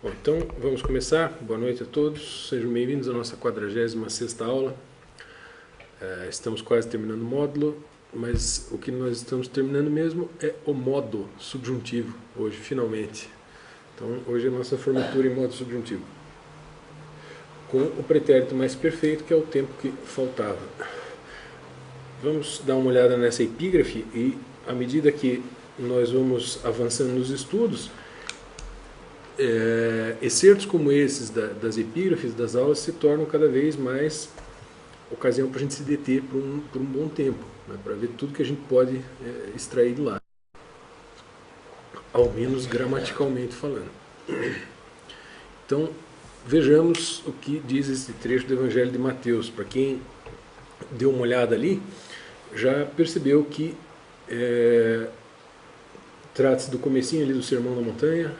Bom, então vamos começar. Boa noite a todos. Sejam bem-vindos à nossa 46ª aula. Estamos quase terminando o módulo, mas o que nós estamos terminando mesmo é o modo subjuntivo, hoje, finalmente. Então, hoje é a nossa formatura em modo subjuntivo, com o pretérito mais perfeito, que é o tempo que faltava. Vamos dar uma olhada nessa epígrafe e, à medida que nós vamos avançando nos estudos, excertos como esses das epígrafes das aulas se tornam cada vez mais ocasião para a gente se deter por um bom tempo, né, para ver tudo que a gente pode extrair de lá, ao menos gramaticalmente falando. Então, vejamos o que diz esse trecho do Evangelho de Mateus. Para quem deu uma olhada ali, já percebeu que trata-se do comecinho ali do Sermão da Montanha.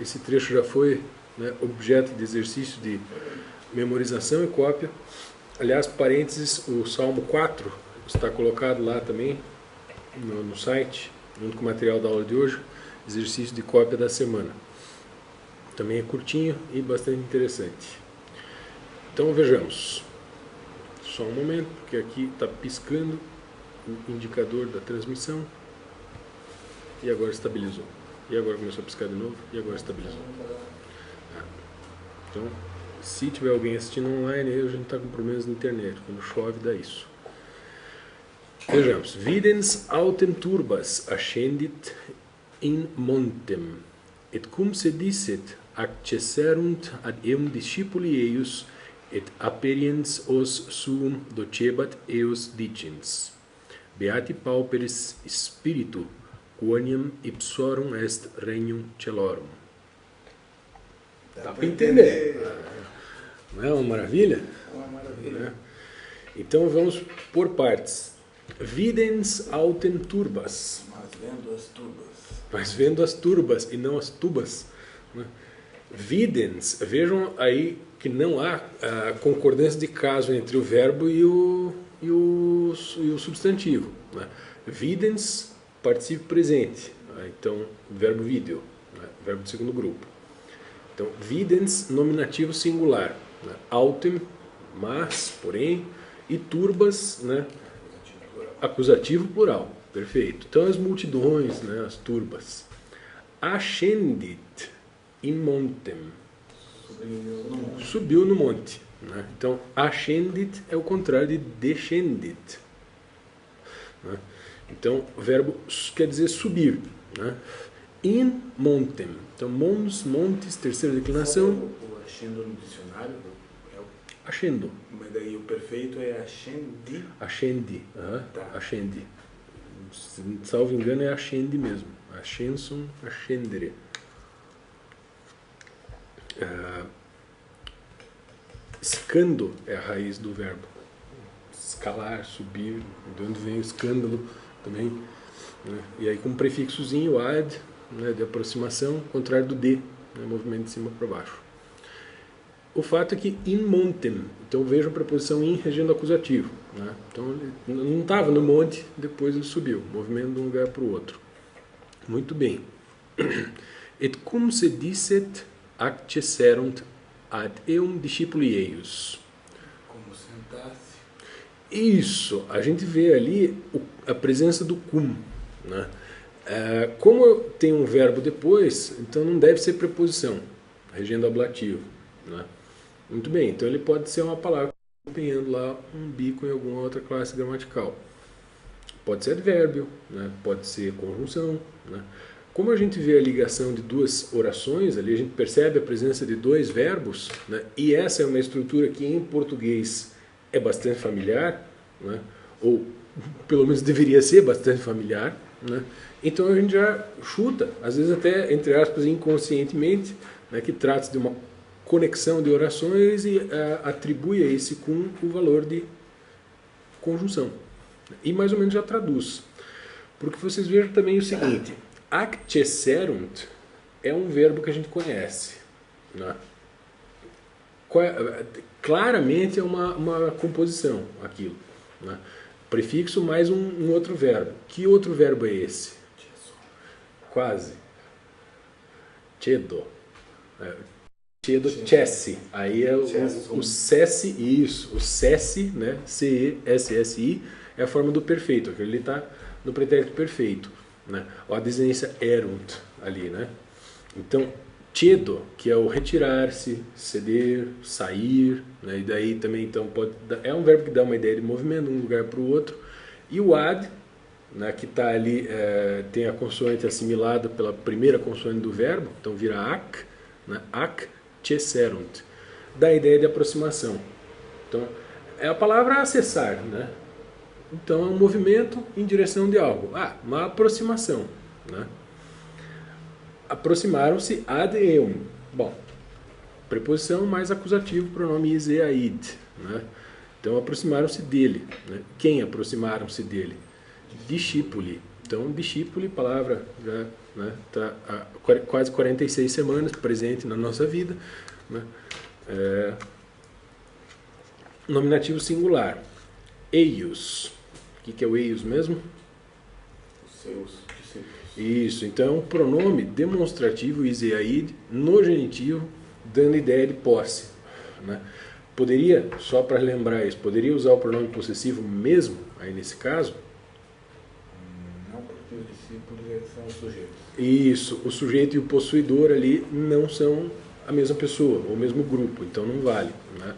Esse trecho já foi, né, objeto de exercício de memorização e cópia. Aliás, parênteses, o Salmo 4 está colocado lá também no site, junto com o material da aula de hoje, exercício de cópia da semana. Também é curtinho e bastante interessante. Então vejamos. Só um momento, porque aqui está piscando o indicador da transmissão. E agora estabilizou. E agora começou a piscar de novo. E agora estabilizou. Então, se tiver alguém assistindo online, aí a gente está com problemas na internet. Quando chove, dá isso. Vejamos. Videns autem turbas ascendit in montem, et cum se dicet accesserunt ad eum discipuli eius, et aperiens os suum docebat eos dicens. Beati pauperis spiritu, quoniam ipsorum est regnum celorum. Dá para entender. Não é uma maravilha? É uma maravilha. Né? Então vamos por partes. Videns autem turbas. Mas vendo as turbas. Mas vendo as turbas e não as tubas. Né? Videns, vejam aí que não há concordância de caso entre o verbo e o substantivo. Né? Videns, participio presente. Né? Então, verbo vídeo, né? Verbo do segundo grupo. Então, videns, nominativo singular. Né? Autem, mas, porém, e turbas, né? Acusativo plural. Perfeito. Então, as multidões, né? As turbas. Ascendit in montem. Subiu no monte. Né? Então, ascendit é o contrário de descendit. Né? Então, o verbo quer dizer subir. Né? In montem. Então, mons, montes, terceira declinação. O ascendo no dicionário é o... Ascendo. Mas daí o perfeito é ascendi. Ascendi. Tá. Ascendi. Salvo engano, é ascendi mesmo. Ascensum, ascendere. Escando é a raiz do verbo. Escalar, subir, de onde vem o escândalo também. Né? E aí com um prefixozinho, ad, né, de aproximação, contrário do de, né, movimento de cima para baixo. O fato é que in montem, então vejam a preposição in regendo acusativo. Né? Então ele não estava no monte, depois ele subiu, movimento de um lugar para o outro. Muito bem. Et cum se dicet accesserunt ad eum discipuli eius. Como sentar-se. Isso, a gente vê ali a presença do cum. Né? Como tem um verbo depois, então não deve ser preposição, regendo ablativo. Né? Muito bem, então ele pode ser uma palavra empenhando lá um bico em alguma outra classe gramatical. Pode ser advérbio, né? Pode ser conjunção. Né? Como a gente vê a ligação de duas orações, ali a gente percebe a presença de dois verbos, né? E essa é uma estrutura que em português é bastante familiar, né? Ou pelo menos deveria ser bastante familiar. Né? Então a gente já chuta, às vezes até, entre aspas, inconscientemente, né, que trata-se de uma conexão de orações e atribui a esse com o valor de conjunção. E mais ou menos já traduz. Porque vocês vejam também o seguinte, accesserunt é um verbo que a gente conhece. Né? Claramente é uma composição aquilo. Né? Prefixo mais um outro verbo. Que outro verbo é esse? Quase. Cedo. Cedo, chessi. Aí é o cessi, isso. O cessi, né? C-E-S-S-I, é a forma do perfeito. Aquele ali está no pretérito perfeito. Né? Ou a desinência erunt ali, né? Então, cedo, que é o retirar-se, ceder, sair, né? E daí também então é um verbo que dá uma ideia de movimento de um lugar para o outro. E o ad, né, que está ali, tem a consoante assimilada pela primeira consoante do verbo, então vira ac, né? Ac cesserunt, dá a ideia de aproximação. Então, é a palavra acessar, né? Então é um movimento em direção de algo. Uma aproximação, né? Aproximaram-se ad eum. Bom, preposição mais acusativo, pronome is e aid, né? Então aproximaram-se dele, né? Quem aproximaram-se dele? Discípuli. Então discípuli, palavra já, né, tá há quase 46 semanas presente na nossa vida, né? Nominativo singular. Eius. O que é o eius mesmo? Os seus discípulos. Isso, então pronome demonstrativo iseaid no genitivo, dando ideia de posse, né? Poderia, só para lembrar isso, poderia usar o pronome possessivo mesmo, aí nesse caso? Não, porque os discípulos são os sujeitos. Isso, o sujeito e o possuidor ali não são a mesma pessoa, ou o mesmo grupo, então não vale, né?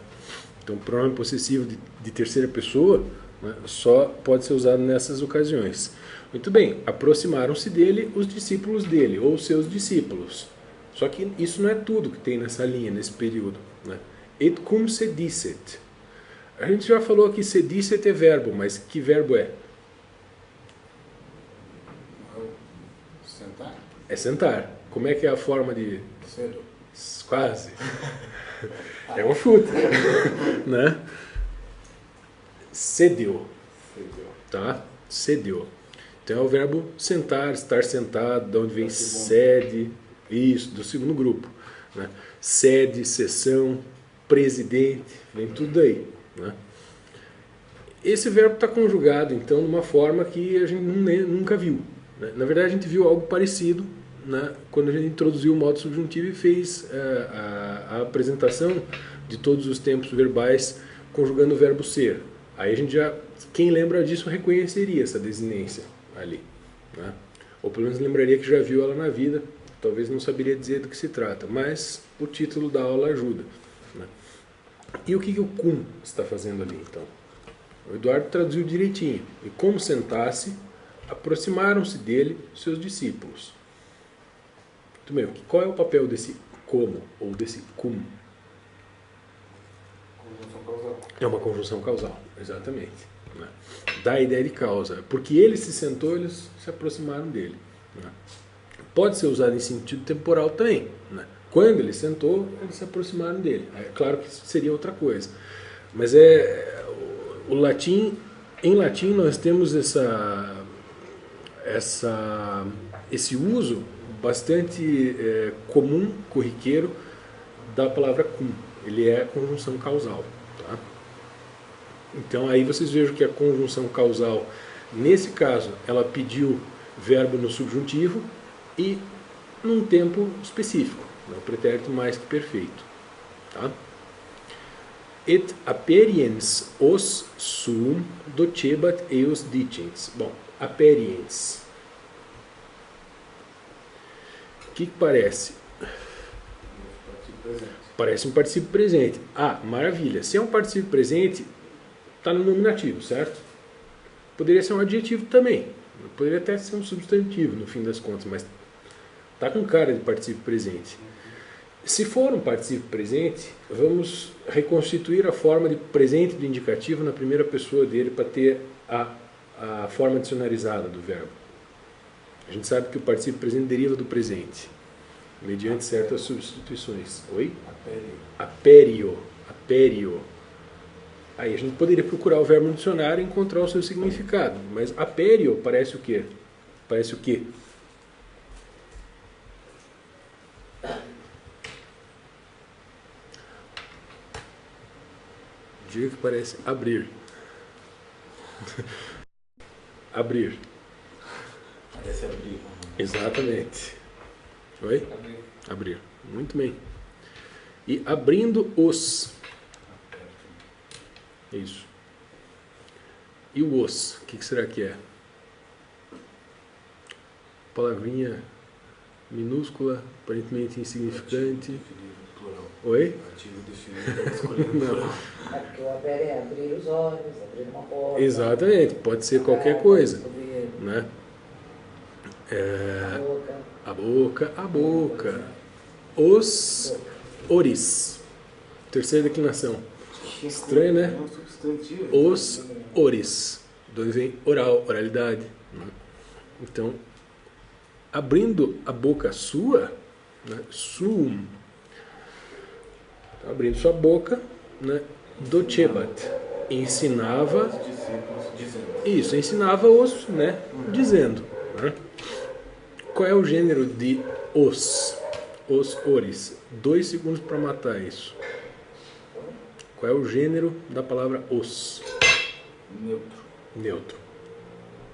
Então, o pronome possessivo de terceira pessoa, né, só pode ser usado nessas ocasiões. Muito bem, aproximaram-se dele os discípulos dele, ou seus discípulos. Só que isso não é tudo que tem nessa linha, nesse período, né? Et cum sedicet. A gente já falou que sedicet é verbo, mas que verbo é? Sentar? É sentar. Como é que é a forma de... Cedo. Quase. É um chute, né? Cedeu, tá? Cedeu. Então é o verbo sentar, estar sentado, de onde vem sede, isso, do segundo grupo, né? Sede, sessão, presidente, vem tudo daí, né? Esse verbo está conjugado, então, de uma forma que a gente nunca viu, né? Na verdade, a gente viu algo parecido, né, quando a gente introduziu o modo subjuntivo e fez a apresentação de todos os tempos verbais conjugando o verbo ser. Aí a gente já, quem lembra disso reconheceria essa desinência ali, né? Ou pelo menos lembraria que já viu ela na vida, talvez não saberia dizer do que se trata, mas o título da aula ajuda, né? E o que o cum está fazendo ali então? O Eduardo traduziu direitinho. E como sentasse, aproximaram-se dele seus discípulos. Muito bem, qual é o papel desse como ou desse cum? Conjunção causal. É uma conjunção causal, exatamente, né? Dá a ideia de causa. Porque ele se sentou, eles se aproximaram dele, né? Pode ser usado em sentido temporal também, né? Quando ele sentou, eles se aproximaram dele. É claro que isso seria outra coisa. Mas o latim, em latim nós temos esse uso bastante comum, corriqueiro, da palavra cum. Ele é conjunção causal, tá? Então aí vocês vejam que a conjunção causal, nesse caso, ela pediu verbo no subjuntivo e num tempo específico, né? O pretérito mais que perfeito, tá? Et aperiens os sum docebat eos dicens. Bom, aperiens. O que parece? Parece um particípio presente. Maravilha. Se é um particípio presente, está no nominativo, certo? Poderia ser um adjetivo também. Poderia até ser um substantivo, no fim das contas, mas está com cara de particípio presente. Se for um particípio presente, vamos reconstituir a forma de presente de indicativo na primeira pessoa dele para ter a forma dicionarizada do verbo. A gente sabe que o particípio presente deriva do presente, mediante certas substituições. Oi? Aperio. Aperio. Aí a gente poderia procurar o verbo no dicionário e encontrar o seu significado. Mas aperio parece o quê? Parece o quê? Diga que parece abrir. Abrir. Parece abrir. Exatamente. Oi? Abrir. Abrir. Muito bem. E abrindo os. Isso. E o os, o que será que é? Palavrinha minúscula, aparentemente insignificante. Plural. Oi? Ativo definido, escolhendo plural. É porque o haver é abrir os olhos, abrir uma porta. Exatamente, pode ser qualquer coisa, né? A boca. A boca, a boca. Os oris. Terceira declinação. Estranho, né? É um substantivo. Os oris. Dois vem oral, oralidade. Né? Então, abrindo a boca sua, né? Suum. Então, abrindo sua boca, né? Docebat. Ensinava. Os discípulos dizendo. Isso, ensinava-os, né? Dizendo. Né? Qual é o gênero de os? Os oris. 2 segundos para matar isso. Qual é o gênero da palavra os? Neutro. Neutro.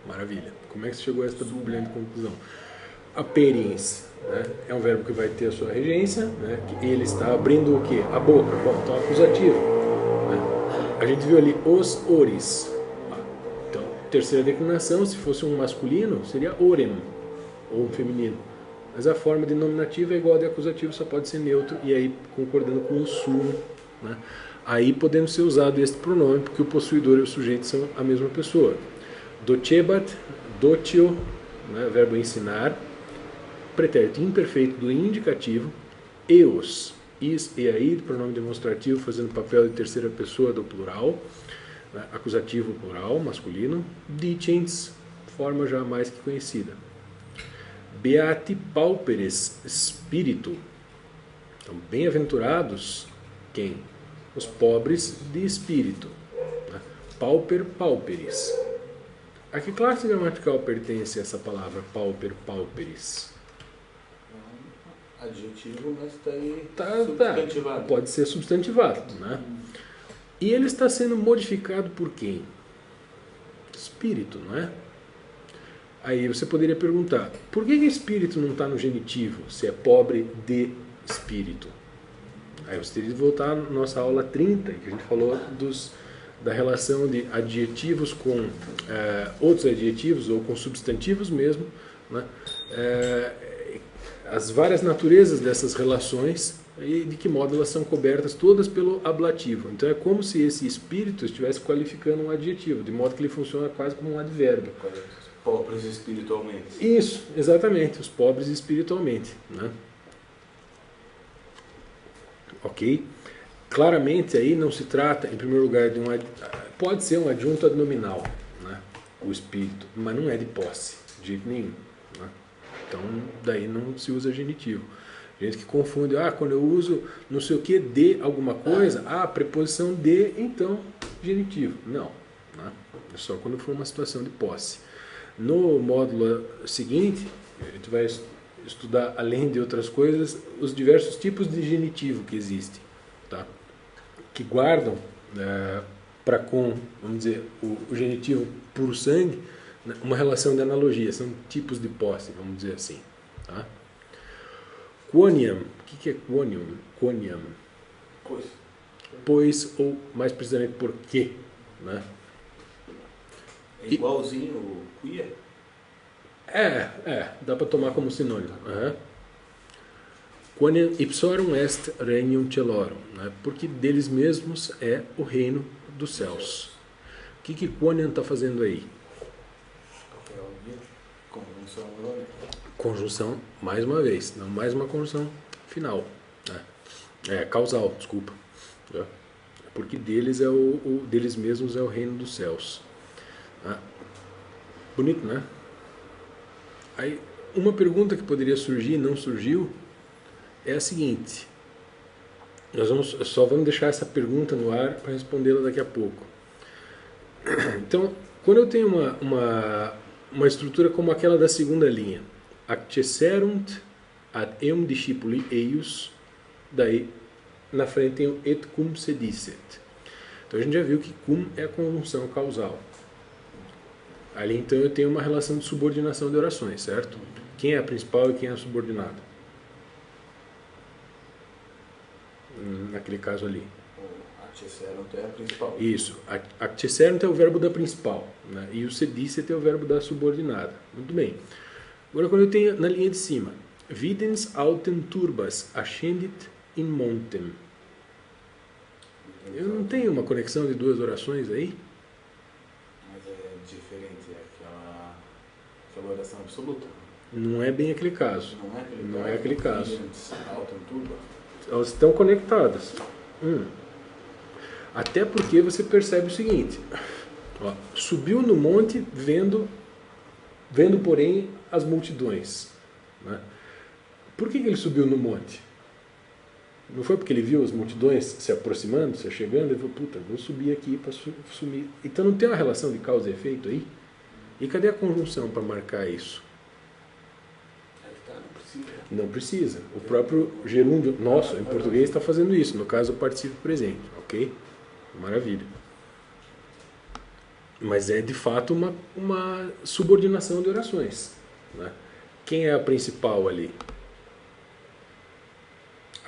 Maravilha. Como é que você chegou a essa brilhante conclusão? Aperiência, né? É um verbo que vai ter a sua regência, né? Ele está abrindo o quê? A boca. Bom, então acusativo. Né? A gente viu ali os oris. Então, terceira declinação, se fosse um masculino, seria orem, ou um feminino. Mas a forma de nominativo é igual a de acusativo, só pode ser neutro, e aí concordando com o sum, né? Aí podendo ser usado este pronome, porque o possuidor e o sujeito são a mesma pessoa. Docebat, docio, né, verbo ensinar, pretérito imperfeito do indicativo, eos, is e aí, pronome demonstrativo, fazendo papel de terceira pessoa do plural, né, acusativo plural, masculino, dicens, forma já mais que conhecida. Beati pauperes spiritu. Então, bem-aventurados, quem? Os pobres de espírito. Né? Pauper, pauperis. A que classe gramatical pertence essa palavra pauper, pauperis? Adjetivo, mas está aí Tá, substantivado. pode ser substantivado. Né? E ele está sendo modificado por quem? Espírito, não é? Aí você poderia perguntar, por que espírito não está no genitivo, se é pobre de espírito? Aí você teria que voltar à nossa aula 30, que a gente falou da relação de adjetivos com outros adjetivos, ou com substantivos mesmo, né? As várias naturezas dessas relações e de que modo elas são cobertas todas pelo ablativo. Então é como se esse espírito estivesse qualificando um adjetivo, de modo que ele funciona quase como um advérbio. Pobres espiritualmente. Isso, exatamente, os pobres espiritualmente, né? Ok? Claramente aí não se trata, em primeiro lugar, de pode ser um adjunto adnominal, né? O espírito, mas não é de posse, de jeito nenhum, né? Então daí não se usa genitivo. Gente que confunde, quando eu uso não sei o que de alguma coisa, preposição de, então genitivo. Não, né? É só quando for uma situação de posse. No módulo seguinte, a gente vai estudar, além de outras coisas, os diversos tipos de genitivo que existem, tá? Que guardam para com, vamos dizer, o genitivo puro sangue, né, uma relação de analogia, são tipos de posse, vamos dizer assim. Tá? Quoniam, o que é quoniam? Quoniam. Pois, ou mais precisamente por quê, né? É igualzinho o quia? Dá para tomar como sinônimo. Quoniam ipsorum est regnum celorum, né? Porque deles mesmos é o reino dos céus. O que Quoniam está fazendo aí? Conjunção irônica. Conjunção, mais uma vez, não mais uma conjunção final, né? Causal, desculpa. Porque deles deles mesmos é o reino dos céus. Bonito, né? Aí, uma pergunta que poderia surgir e não surgiu é a seguinte. Nós só vamos deixar essa pergunta no ar para respondê-la daqui a pouco. Então, quando eu tenho uma estrutura como aquela da segunda linha, accesserunt ad eum discipuli eius, daí na frente tem o et cum sedicet. Então a gente já viu que cum é a conjunção causal. Ali então eu tenho uma relação de subordinação de orações, certo? Quem é a principal e quem é a subordinada? naquele caso ali. O acticerunt é a principal. Isso. Acticerunt é o verbo da principal, né? E o sedicet é o verbo da subordinada. Muito bem. Agora, quando eu tenho na linha de cima, videns autem turbas ascendit in montem. Eu não tenho uma conexão de duas orações aí? Mas é diferente, é aquela oração absoluta. Não é bem aquele caso. Não é aquele caso. Videns autem turba. Elas estão conectadas. Até porque você percebe o seguinte, ó, subiu no monte vendo porém as multidões, né? Por que ele subiu no monte? Não foi porque ele viu as multidões se aproximando, se chegando, ele falou, puta, vou subir aqui para sumir. Então não tem uma relação de causa e efeito aí? E cadê a conjunção para marcar isso? Não precisa. Não precisa. O próprio gerúndio nosso, em português, está fazendo isso. No caso, o particípio presente. Ok? Maravilha. Mas é, de fato, uma subordinação de orações, né? Quem é a principal ali?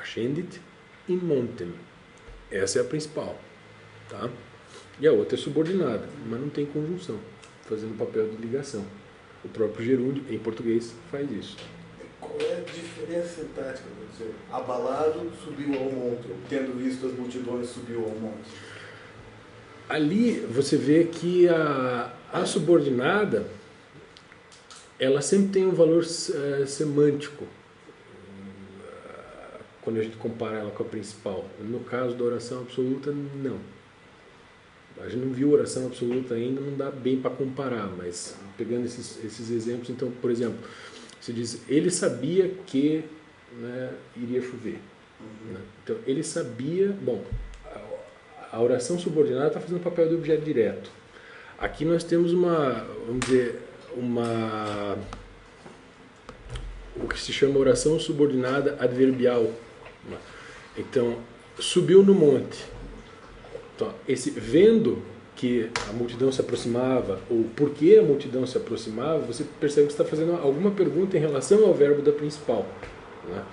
Ascendit in montem. Essa é a principal. Tá? E a outra é subordinada, mas não tem conjunção, fazendo papel de ligação. O próprio gerúndio, em português, faz isso. Qual é a diferença sintática? Dizer, abalado, subiu ao monte. Tendo visto as multidões, subiu ao monte. Ali você vê que a subordinada, ela sempre tem um valor semântico, quando a gente compara ela com a principal. No caso da oração absoluta, não. A gente não viu oração absoluta ainda, não dá bem para comparar, mas pegando esses exemplos, então, por exemplo, você diz, ele sabia que, né, iria chover. Né? Então, ele sabia, bom, a oração subordinada está fazendo o papel de objeto direto. Aqui nós temos vamos dizer, o que se chama oração subordinada adverbial. Então, subiu no monte. Então, esse vendo que a multidão se aproximava, ou por que a multidão se aproximava, você percebe que está fazendo alguma pergunta em relação ao verbo da principal, né?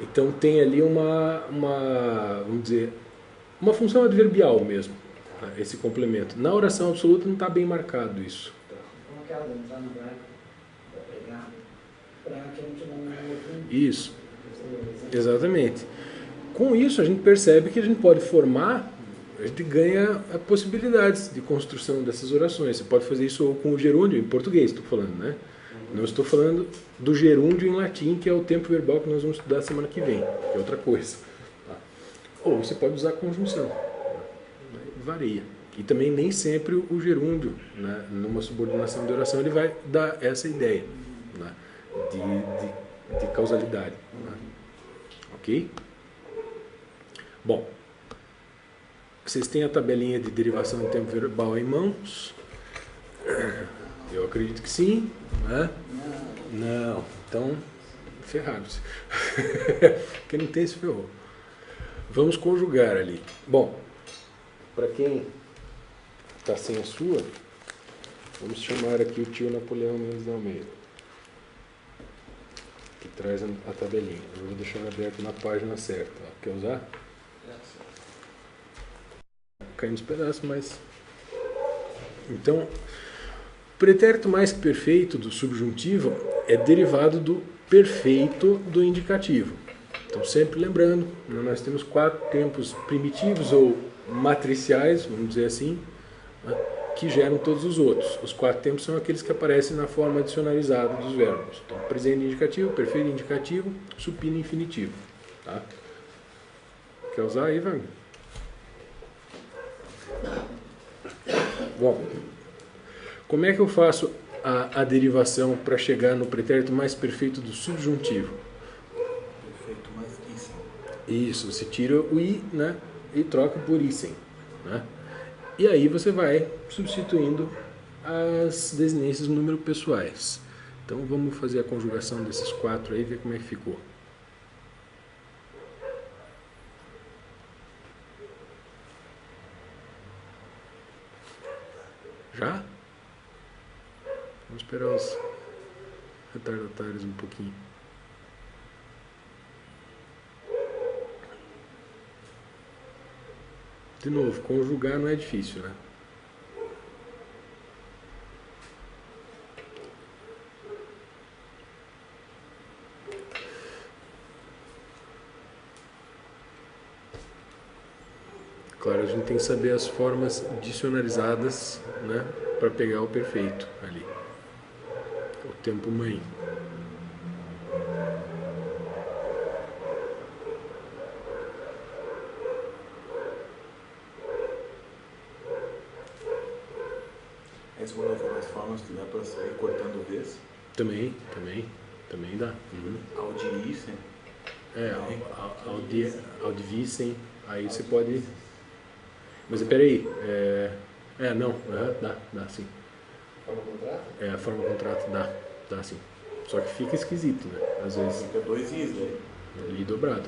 Então tem ali vamos dizer, uma função adverbial mesmo, tá? Esse complemento. Na oração absoluta não está bem marcado isso. Como aquela entrar no branco, pregar, branco, a gente não... Isso, exatamente. Com isso a gente percebe que a gente pode formar, a gente ganha possibilidades de construção dessas orações. Você pode fazer isso ou com o gerúndio, em português estou falando, né? Não estou falando do gerúndio em latim, que é o tempo verbal que nós vamos estudar semana que vem, que é outra coisa. Ou você pode usar a conjunção. Varia. E também nem sempre o gerúndio, né, numa subordinação de oração, ele vai dar essa ideia, né, de causalidade. Né? Ok? Bom, vocês têm a tabelinha de derivação de tempo verbal em mãos? Eu acredito que sim. Né? Não. Então, ferrados. Quem não tem se ferrou. Vamos conjugar ali. Bom, para quem está sem a sua, vamos chamar aqui o tio Napoleão Mendes de Almeida, que traz a tabelinha. Eu vou deixar aberto na página certa. Ó. Quer usar? Caindo nos pedaços, mas... Então, o pretérito mais que perfeito do subjuntivo é derivado do perfeito do indicativo. Então, sempre lembrando, nós temos 4 tempos primitivos ou matriciais, vamos dizer assim, né, que geram todos os outros. Os 4 tempos são aqueles que aparecem na forma adicionalizada dos verbos. Então, presente indicativo, perfeito indicativo, supino infinitivo. Tá? Quer usar aí, Wagner? Bom, como é que eu faço a derivação para chegar no pretérito mais perfeito do subjuntivo? Perfeito mais issem. Isso, você tira o i, né, e troca por issem, né? E aí você vai substituindo as desinências no número pessoais. Então vamos fazer a conjugação desses 4 aí e ver como é que ficou. Já? Vamos esperar os retardatários um pouquinho. de novo, conjugar não é difícil, né? Claro, a gente tem que saber as formas dicionarizadas, né, para pegar o perfeito ali. O tempo mãe. Essa é uma das formas que dá para sair cortando vez. Também dá. Uhum. Audirice. Audivissem, aí você pode... Mas peraí, não, dá sim. Forma contrato? A forma contrato dá sim. Só que fica esquisito, né? Às vezes, Fica 2 is, né? e dobrado.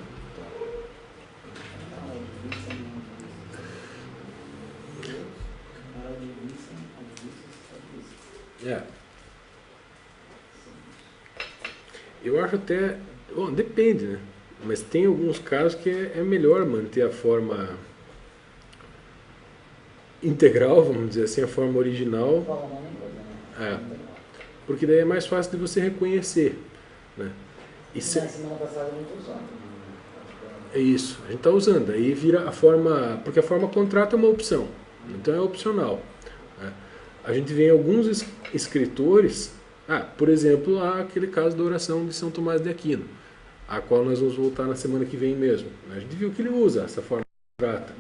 Eu acho até... Bom, depende, né? Mas tem alguns casos que é melhor manter a forma integral, vamos dizer assim, a forma original, porque daí é mais fácil de você reconhecer, né? E Na semana passada a gente usou. é isso, a gente está usando, aí vira a forma, porque a forma contrato é uma opção, então é opcional, né? A gente vê em alguns escritores, por exemplo, aquele caso da oração de São Tomás de Aquino, a qual nós vamos voltar na semana que vem mesmo. A gente viu que ele usa essa forma contrata,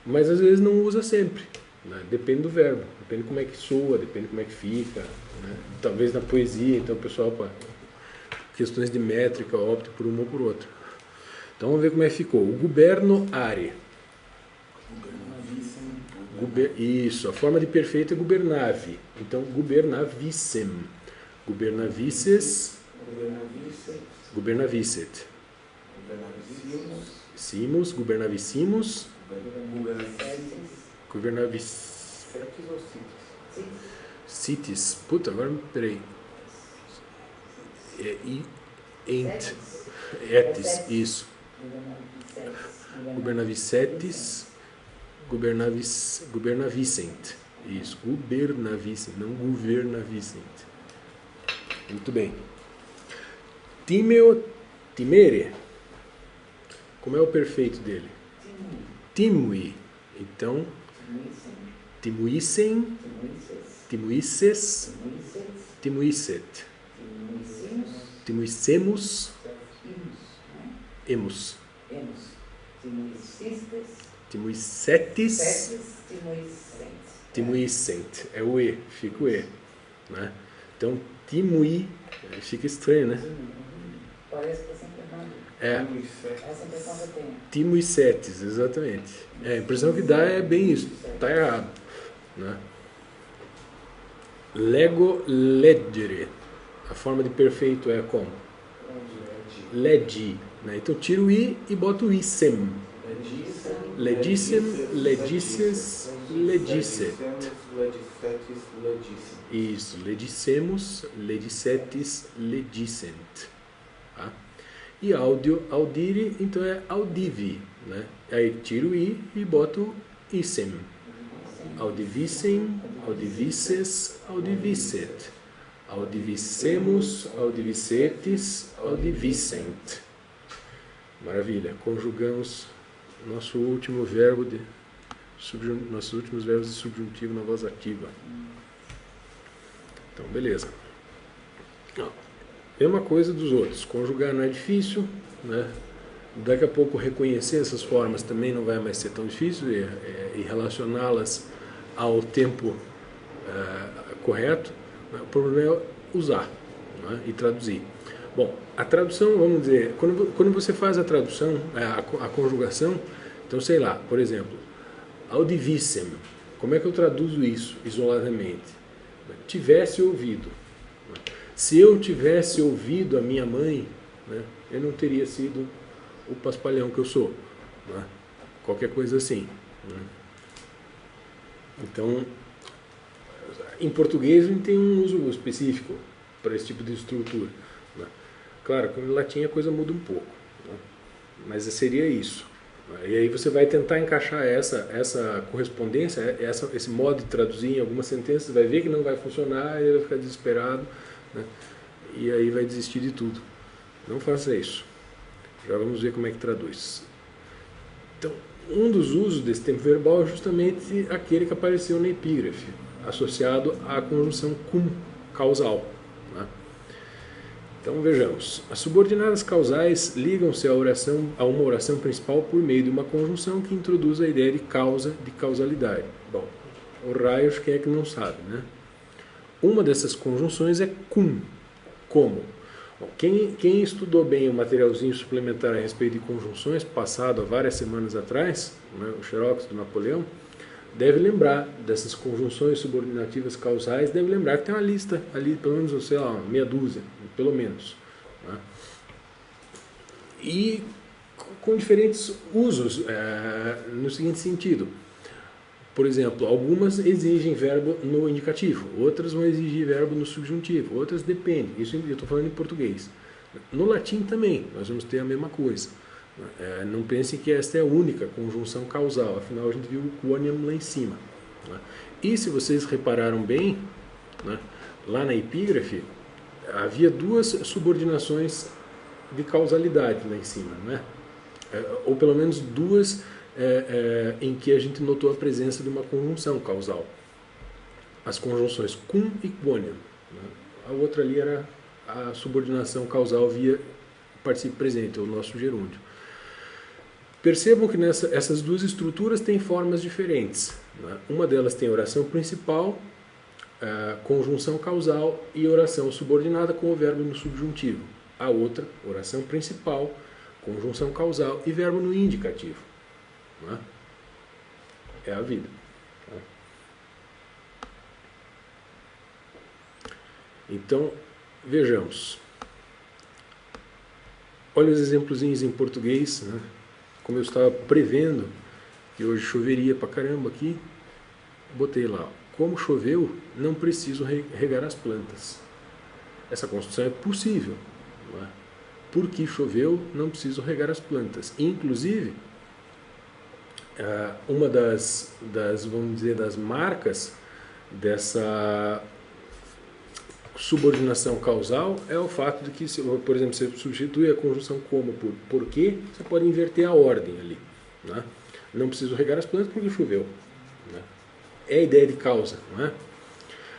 mas às vezes não usa sempre, né? Depende do verbo, depende como é que soa, depende como é que fica, né? Talvez na poesia, então o pessoal, para questões de métrica, opta por uma ou por outra. Então vamos ver como é que ficou. O guberno are. Isso, a forma de perfeito é gubernavi. Então gubernavissem. Gubernavisses. Gubernavisset. Simos, gubernavissimos. Cities. Puta, agora peraí. Etis, isso. Gubernavissetis. Gubernavicent. Isso, gubernavicent, não governavicent. Muito bem. Timere. Como é o perfeito dele? Timui. Então, timuissem, timuisses, timuisset, timuissemos, emus, timuissetis, timuissent. É o E, fica o E, né? Então, timui, fica estranho, né? Parece que está sempre errado. Essa impressão que eu tenho. Timuissetis, exatamente. A impressão que dá é bem isso, está errado, né? Lego leggere. A forma de perfeito é como? Leggi, né? Então tira o I e bota o issem. Legissem, legisses, legisset. Isso, legissemos, legissetis, legissent. Tá? E áudio, audire, então é audivi, né? Aí tira o I e bota o issem. Audivissem, audivisses, audivisset. Audivissemos, audivissetis, audivissent. Maravilha, conjugamos nosso último verbo nossos últimos verbos de subjuntivo na voz ativa. Então, beleza. Mesma coisa dos outros. Conjugar não é difícil, né? Daqui a pouco reconhecer essas formas também não vai mais ser tão difícil e relacioná-las ao tempo correto. O problema é usar, né? E traduzir. Bom, a tradução, vamos dizer, quando você faz a tradução, a conjugação, então sei lá, por exemplo, audivissem, como é que eu traduzo isso isoladamente? Tivesse ouvido. Se eu tivesse ouvido a minha mãe, né, eu não teria sido o paspalhão que eu sou, né? Qualquer coisa assim, né? Então, em português a gente tem um uso específico para esse tipo de estrutura, né? Claro que em latim a coisa muda um pouco, né? Mas seria isso, E aí você vai tentar encaixar essa correspondência, esse modo de traduzir em algumas sentenças, vai ver que não vai funcionar, e ele vai ficar desesperado, né? E aí vai desistir de tudo. Não faça isso. Já vamos ver como é que traduz. Então, um dos usos desse tempo verbal é justamente aquele que apareceu na epígrafe, associado à conjunção cum, causal, né? Então vejamos, as subordinadas causais ligam-se a uma oração principal por meio de uma conjunção que introduz a ideia de causa, de causalidade. Bom, o raios, quem é que não sabe, né? Uma dessas conjunções é cum. Como? Bom, quem estudou bem o materialzinho suplementar a respeito de conjunções, passado há várias semanas atrás, né, o Xerox do Napoleão, deve lembrar dessas conjunções subordinativas causais, deve lembrar que tem uma lista ali, pelo menos, sei lá, meia dúzia, pelo menos, né? E com diferentes usos, no seguinte sentido. Por exemplo, algumas exigem verbo no indicativo, outras vão exigir verbo no subjuntivo, outras dependem. Isso eu estou falando em português. No latim também, nós vamos ter a mesma coisa. Não pensem que esta é a única conjunção causal, afinal a gente viu o quoniam lá em cima, né? E se vocês repararam bem, né, lá na epígrafe, havia duas subordinações de causalidade lá em cima, né? Ou pelo menos duas em que a gente notou a presença de uma conjunção causal. As conjunções cum e quoniam, né? A outra ali era a subordinação causal via participio presente, o nosso gerúndio. Percebam que essas duas estruturas têm formas diferentes, né? Uma delas tem oração principal, conjunção causal e oração subordinada com o verbo no subjuntivo. A outra, oração principal, conjunção causal e verbo no indicativo, né? É a vida, né? Então, vejamos. Olha os exemplozinhos em português, né? Como eu estava prevendo que hoje choveria pra caramba aqui, botei lá, como choveu, não preciso regar as plantas. Essa construção é possível, não é? Porque choveu, não preciso regar as plantas. Inclusive, uma vamos dizer, das marcas dessa subordinação causal é o fato de que, por exemplo, você substitui a conjunção como por porque, você pode inverter a ordem ali, né? Não preciso regar as plantas porque choveu, né? É a ideia de causa, não é?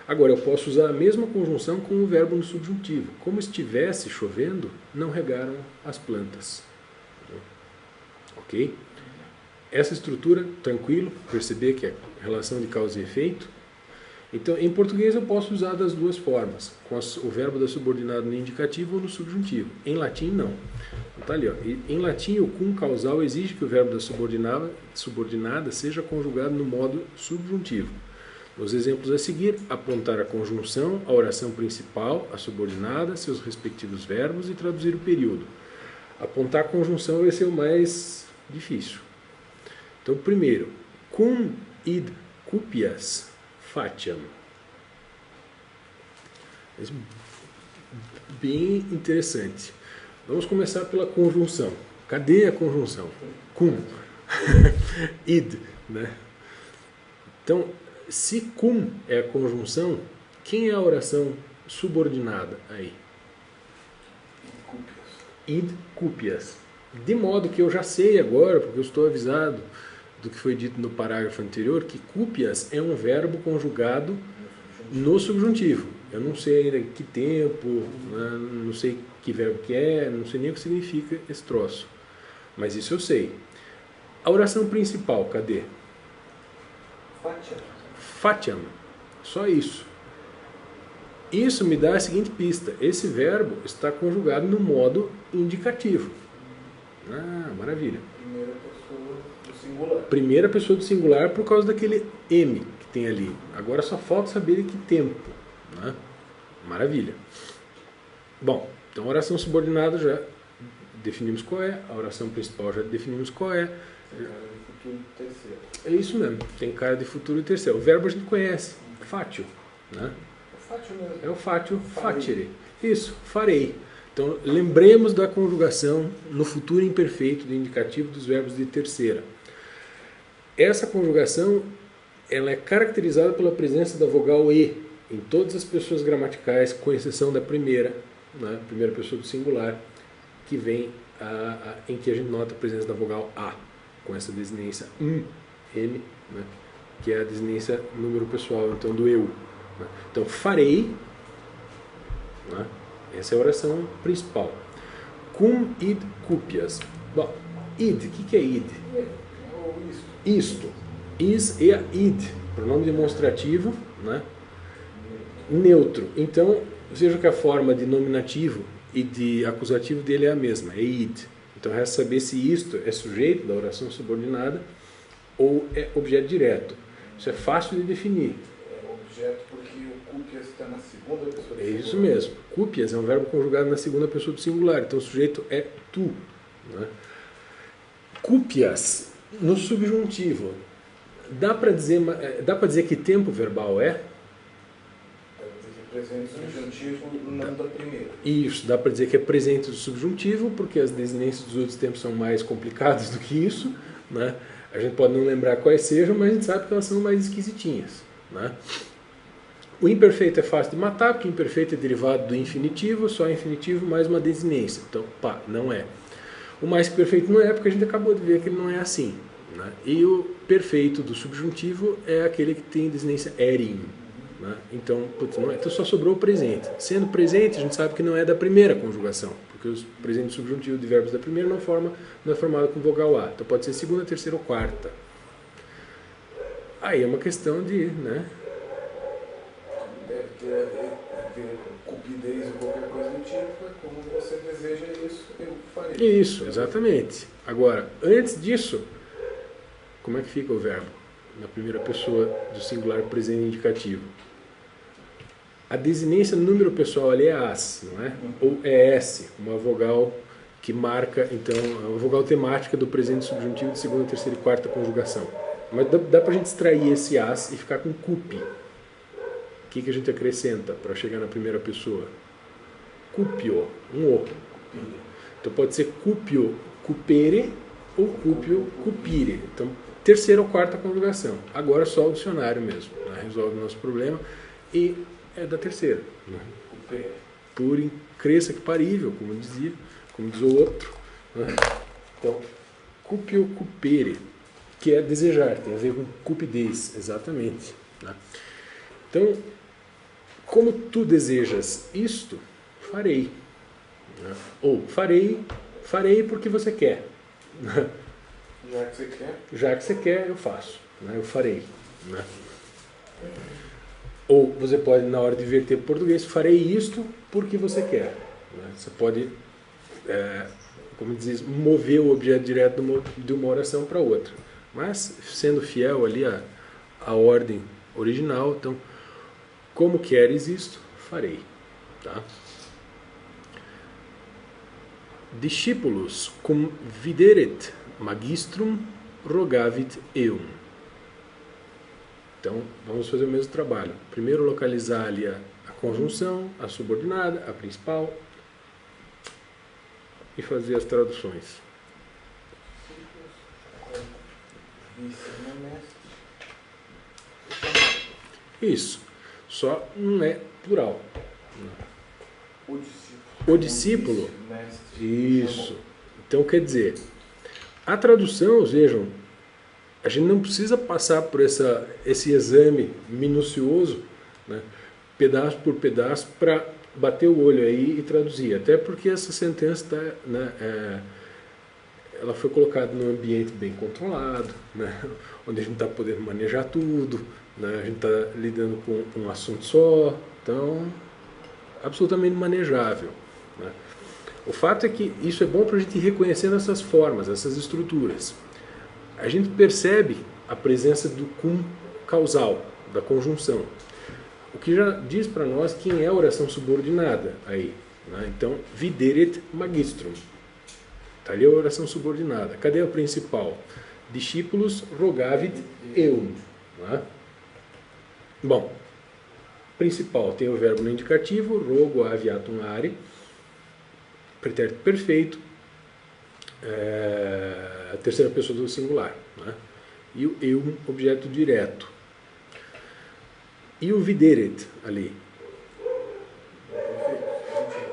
Agora, eu posso usar a mesma conjunção com o verbo no subjuntivo. Como estivesse chovendo, não regaram as plantas. Ok? Essa estrutura, tranquilo, perceber que é relação de causa e efeito. Então, em português eu posso usar das duas formas, com o verbo da subordinada no indicativo ou no subjuntivo. Em latim, não. Está ali, ó. Em latim, o cum causal exige que o verbo da subordinada seja conjugado no modo subjuntivo. Nos exemplos a seguir, apontar a conjunção, a oração principal, a subordinada, seus respectivos verbos e traduzir o período. Apontar a conjunção vai ser o mais difícil. Então, primeiro, cum id cupias faciam. Bem interessante. Vamos começar pela conjunção. Cadê a conjunção? Cum. Id, né? Então, se cum é a conjunção, quem é a oração subordinada aí? Id cupias. De modo que eu já sei agora, porque eu estou avisado do que foi dito no parágrafo anterior, que cupias é um verbo conjugado no subjuntivo. Eu não sei ainda que tempo, né, não sei que verbo que é, não sei nem o que significa esse troço. Mas isso eu sei. A oração principal, cadê? Fatiam. Só isso. Isso me dá a seguinte pista. Esse verbo está conjugado no modo indicativo. Ah, maravilha. Primeira pessoa do singular por causa daquele M que tem ali. Agora só falta saber em que tempo, né? Maravilha. Bom, então a oração subordinada já definimos qual é, a oração principal já definimos qual é. É isso mesmo, tem cara de futuro e terceiro. O verbo a gente conhece, fatio, né? É o fatio, facere. Isso, farei. Então, lembremos da conjugação no futuro imperfeito do indicativo dos verbos de terceira. Essa conjugação ela é caracterizada pela presença da vogal E em todas as pessoas gramaticais, com exceção da primeira, né, primeira pessoa do singular, que vem em que a gente nota a presença da vogal A, com essa desinência M, né, que é a desinência número pessoal, então do eu. Né. Então, farei, né, essa é a oração principal. Cum id cupias. Bom, id, o que é id? Ou isto. Isto. Is e a id, pronome demonstrativo, né, neutro. Então, veja que a forma de nominativo e de acusativo dele é a mesma, é id. Então, resta saber se isto é sujeito da oração subordinada ou é objeto direto. Isso é fácil de definir. É objeto porque o cupias está na segunda pessoa do É isso singular. mesmo. Cupias é um verbo conjugado na segunda pessoa do singular. Então, o sujeito é tu. Né? Cupias, no subjuntivo. Dá para dizer que tempo verbal é? Presente subjuntivo não da primeira. Isso, dá para dizer que é presente do subjuntivo, porque as desinências dos outros tempos são mais complicadas do que isso, né? A gente pode não lembrar quais sejam, mas a gente sabe que elas são mais esquisitinhas, né? O imperfeito é fácil de matar, porque o imperfeito é derivado do infinitivo, só infinitivo mais uma desinência. Então, pá, não é. O mais que perfeito não é, porque a gente acabou de ver que ele não é assim, né? E o perfeito do subjuntivo é aquele que tem desinência erim. Né? Então, putz, não é. Então só sobrou o presente. Sendo presente, a gente sabe que não é da primeira conjugação, porque o presente subjuntivo de verbos da primeira não é formado com vogal A. Então pode ser segunda, terceira ou quarta. Aí é uma questão de, né? Deve ter cupidez ou qualquer coisa do tipo, é como você deseja isso, eu farei. Isso, exatamente. Agora, antes disso, como é que fica o verbo? Na primeira pessoa do singular presente indicativo. A desinência no número pessoal ali é as, não é? Ou é s, uma vogal que marca, então, a vogal temática do presente subjuntivo de segunda, terceira e quarta conjugação. Mas dá pra gente extrair esse as e ficar com cupi. O que a gente acrescenta para chegar na primeira pessoa? Cupio, um o. Então pode ser cupio, cupere ou cupio, cupire. Então, terceira ou quarta conjugação. Agora só o dicionário mesmo, né? Resolve o nosso problema. E é da terceira. Né? Por incresça que parível, como diz o outro. Né? Então, cupio, cupere, que é desejar, tem a ver com cupidez, exatamente. Né? Então, como tu desejas isto, farei. Né? Ou farei porque você quer. Né? Já que você quer. Já que você quer, eu faço. Né? Eu farei. Né? Ou você pode, na hora de inverter para o português, farei isto porque você quer. Né? Você pode, como diz, mover o objeto direto de uma oração para outra. Mas, sendo fiel ali à ordem original, então, como queres isto, farei. Tá? Discípulos cum videret magistrum rogavit eum. Então, vamos fazer o mesmo trabalho. Primeiro localizar ali a conjunção, a subordinada, a principal e fazer as traduções. Isso. Só não é plural. O discípulo. Isso. Então, quer dizer, a tradução, vejam, a gente não precisa passar por esse exame minucioso, né, pedaço por pedaço, para bater o olho aí e traduzir. Até porque essa sentença tá, né, ela foi colocada num ambiente bem controlado, né, onde a gente está podendo manejar tudo, né, a gente está lidando com um assunto só, então, absolutamente manejável. Né. O fato é que isso é bom para a gente ir reconhecendo essas formas, essas estruturas. A gente percebe a presença do cum causal, da conjunção. O que já diz para nós quem é a oração subordinada aí. Né? Então, videret magistrum. Está ali a oração subordinada. Cadê a principal? Discípulos rogavit eum. Né? Bom, principal tem o verbo no indicativo, rogo aviatum are. pretérito perfeito, a terceira pessoa do singular, né? E o eu, objeto direto. E o videret ali.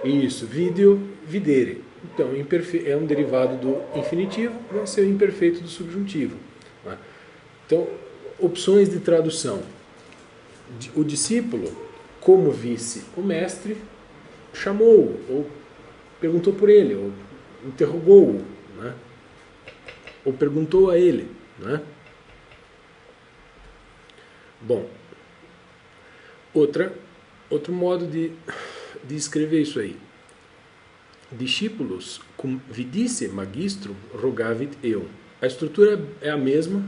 Isso, video, videre. Então, é um derivado do infinitivo, vai ser o imperfeito do subjuntivo, né? Então, opções de tradução. O discípulo, como visse o mestre, chamou-o, ou perguntou por ele, ou interrogou-o, né? Ou perguntou a ele, né? Bom, outro modo de escrever isso aí. Discípulos cum vidisse magistrum rogavit eum. A estrutura é a mesma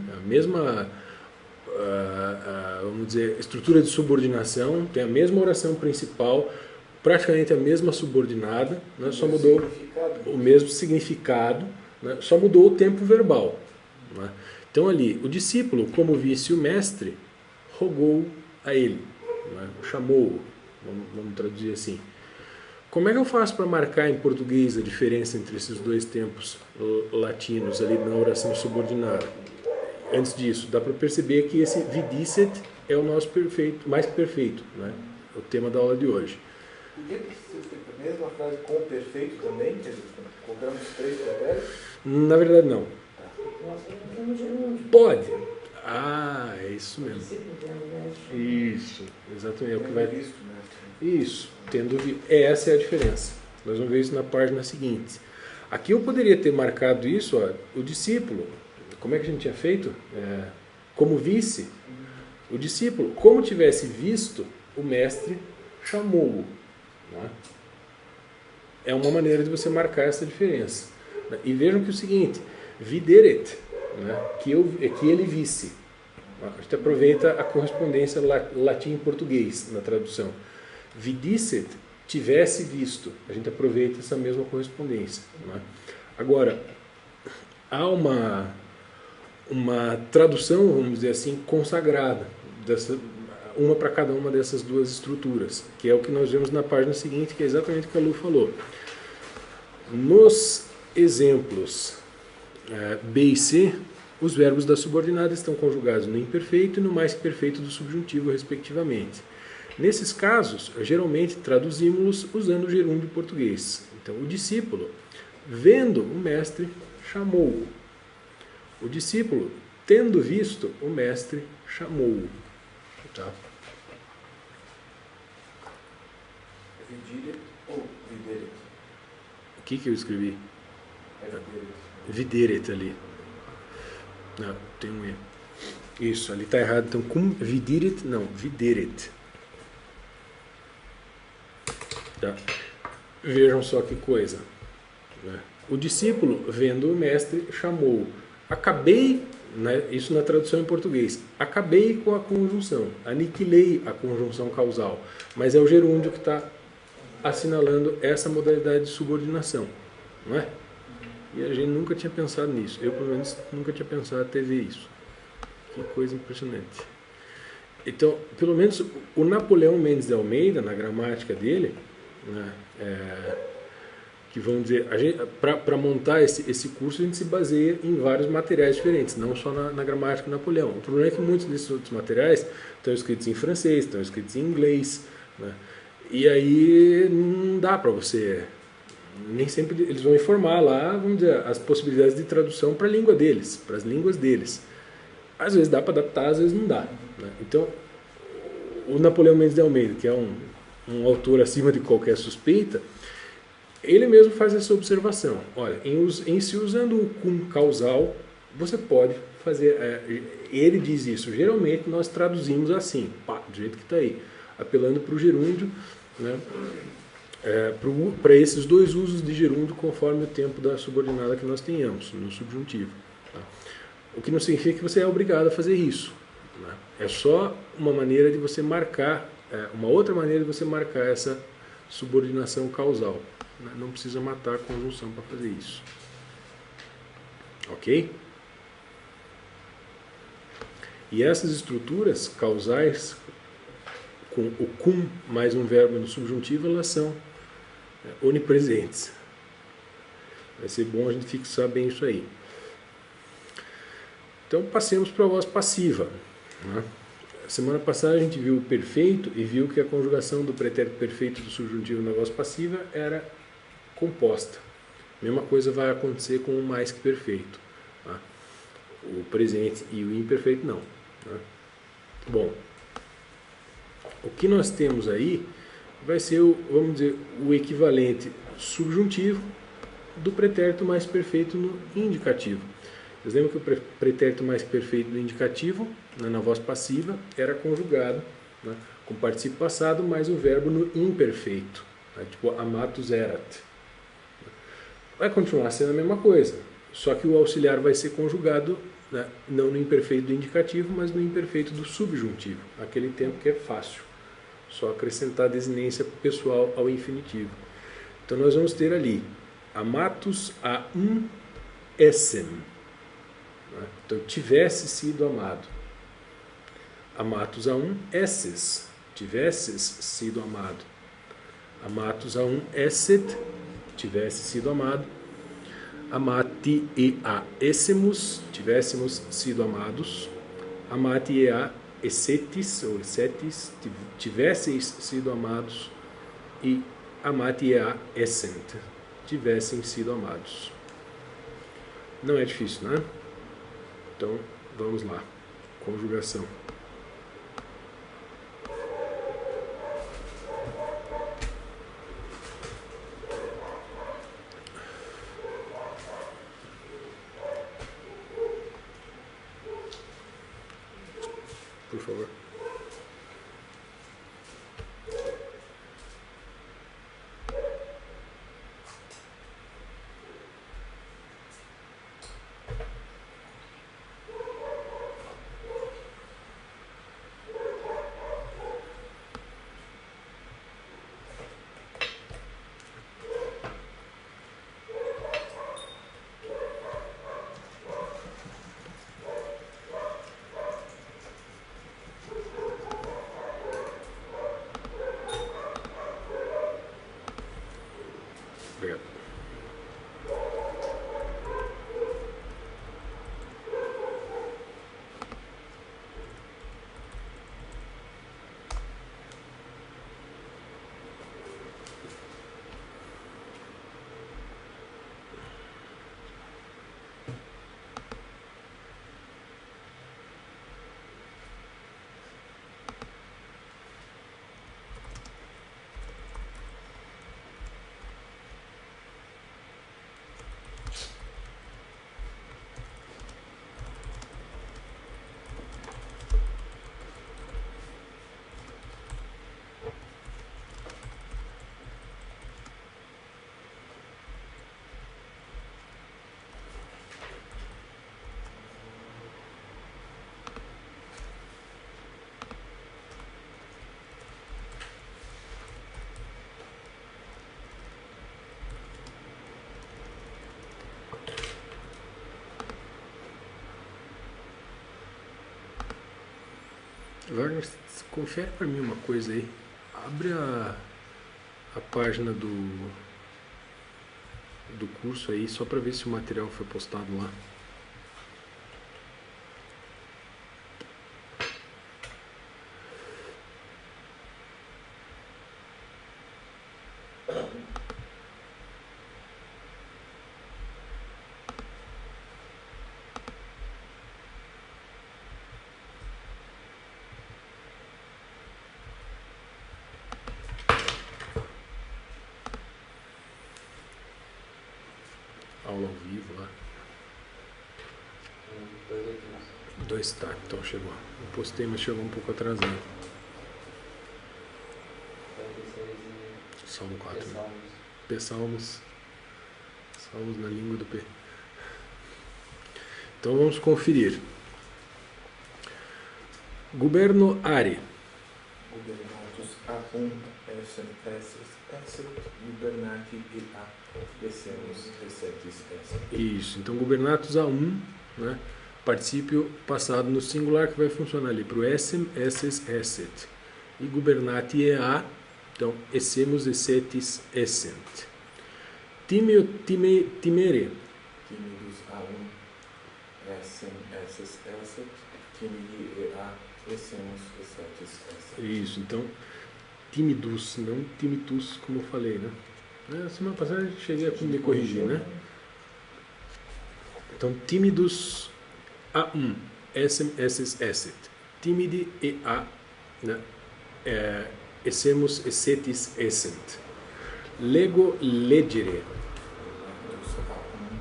vamos dizer, estrutura de subordinação, tem a mesma oração principal, praticamente a mesma subordinada, né? Só mudou o mesmo significado, né? Só mudou o tempo verbal, né? Então ali, o discípulo, como visse o mestre, rogou a ele, né? Chamou-o, vamos traduzir assim. Como é que eu faço para marcar em português a diferença entre esses dois tempos latinos ali na oração subordinada? Antes disso, dá para perceber que esse vidicet é o nosso perfeito, mais perfeito, né? O tema da aula de hoje. E a mesma frase com perfeito também? Quer dizer, colocamos os 3 critérios? Na verdade, não. Nós temos gerúndio. Pode. Ah, é isso mesmo. Discípulo tendo mestre. Isso, exatamente. É o que vai... Visto, né? Isso, essa é a diferença. Nós vamos ver isso na página seguinte. Aqui eu poderia ter marcado isso, ó, o discípulo. Como é que a gente tinha feito? Como visse, o discípulo, como tivesse visto, o mestre chamou-o, né? É uma maneira de você marcar essa diferença. E vejam que é o seguinte, videret, né? que ele visse. A gente aproveita a correspondência latim e português na tradução. Vidicet, tivesse visto. A gente aproveita essa mesma correspondência, né? Agora, há uma tradução, vamos dizer assim, consagrada, uma para cada uma dessas duas estruturas, que é o que nós vemos na página seguinte, que é exatamente o que a Lu falou. Nos exemplos B e C, os verbos da subordinada estão conjugados no imperfeito e no mais que perfeito do subjuntivo, respectivamente. Nesses casos, geralmente traduzimos-los usando o gerúndio português. Então, o discípulo, vendo o mestre, chamou-o. O discípulo, tendo visto o mestre, chamou-o. Tá? Vidire ou videret? O que eu escrevi? Videret. Videret ali. Não, tem um erro. Isso, ali está errado. Então, cum videret, não, videret. Tá? Vejam só que coisa, né? O discípulo, vendo o mestre, chamou-o. Acabei, né, isso na tradução em português, acabei com a conjunção, aniquilei a conjunção causal, mas é o gerúndio que está assinalando essa modalidade de subordinação, não é? E a gente nunca tinha pensado nisso, eu pelo menos nunca tinha pensado até ver isso. Que coisa impressionante. Então, pelo menos o Napoleão Mendes de Almeida, na gramática dele, né, que vamos dizer, para montar esse curso a gente se baseia em vários materiais diferentes, não só na gramática do Napoleão. O problema é que muitos desses outros materiais estão escritos em francês, estão escritos em inglês, né, e aí não dá para você, nem sempre eles vão informar lá, vamos dizer, as possibilidades de tradução para a língua deles, para as línguas deles. Às vezes dá para adaptar, às vezes não dá, né? Então, o Napoleão Mendes de Almeida, que é um autor acima de qualquer suspeita, ele mesmo faz essa observação. Olha, em se usando o cum causal, você pode fazer... ele diz isso. Geralmente nós traduzimos assim, do jeito que está aí, apelando para o gerúndio, né, para esses dois usos de gerúndio conforme o tempo da subordinada que nós tenhamos, no subjuntivo. Tá? O que não significa que você é obrigado a fazer isso, né? É só uma maneira de você marcar, uma outra maneira de você marcar essa subordinação causal. Não precisa matar a conjunção para fazer isso. Ok? E essas estruturas causais, com o cum mais um verbo no subjuntivo, elas são onipresentes. Vai ser bom a gente fixar bem isso aí. Então passemos para a voz passiva, né? Semana passada a gente viu o perfeito e viu que a conjugação do pretérito perfeito do subjuntivo na voz passiva era composta. A mesma coisa vai acontecer com o mais que perfeito, tá? O presente e o imperfeito não, né? Bom, o que nós temos aí vai ser, vamos dizer, o equivalente subjuntivo do pretérito mais perfeito no indicativo. Vocês lembram que o pretérito mais perfeito do indicativo, né, na voz passiva, era conjugado, né, com particípio passado mais o verbo no imperfeito, né, tipo amatus erat. Vai continuar sendo a mesma coisa, só que o auxiliar vai ser conjugado, né, não no imperfeito do indicativo, mas no imperfeito do subjuntivo, aquele tempo que é fácil, só acrescentar a desinência pessoal ao infinitivo. Então nós vamos ter ali amatus aum essem. Então, tivesse sido amado. Amatus aum esses. Tivesses sido amado. Amatus aum esset. Tivesse sido amado. Amati ea essemus. Tivéssemos sido amados. Amati ea essetis ou essetis. Tivesseis sido amados. E amati ea essent. Tivessem sido amados. Não é difícil, né? Então, vamos lá. Conjugação. Por favor. Obrigado. Wagner, confere para mim uma coisa aí. Abre a página do curso aí, só para ver se o material foi postado lá. Aula ao vivo lá. 2 tá, então chegou. Eu postei, mas chegou um pouco atrasado. Salmo 4. P Salmos. Salmos na língua do P. Então vamos conferir. Guberno are. Gubernatus aum essem esset, gubernati ea essemus essetis essem. Isso, então gubernatus aum, né? Particípio passado no singular que vai funcionar ali para o essem, esses, esset. E gubernati ea, então essemus essetis essent. time, timere. Tímidos A1, essem, esses, esset, timidi EA, essemos, essetes, esset. Isso, então, timidus, não timitus, como eu falei, né? Na semana passada eu cheguei a me corrigir, né? Então, tímidos A1, essem, esses, esset. Timidi EA, né? Essemos, essetis, essent. Lego, legere. Tímidos A1,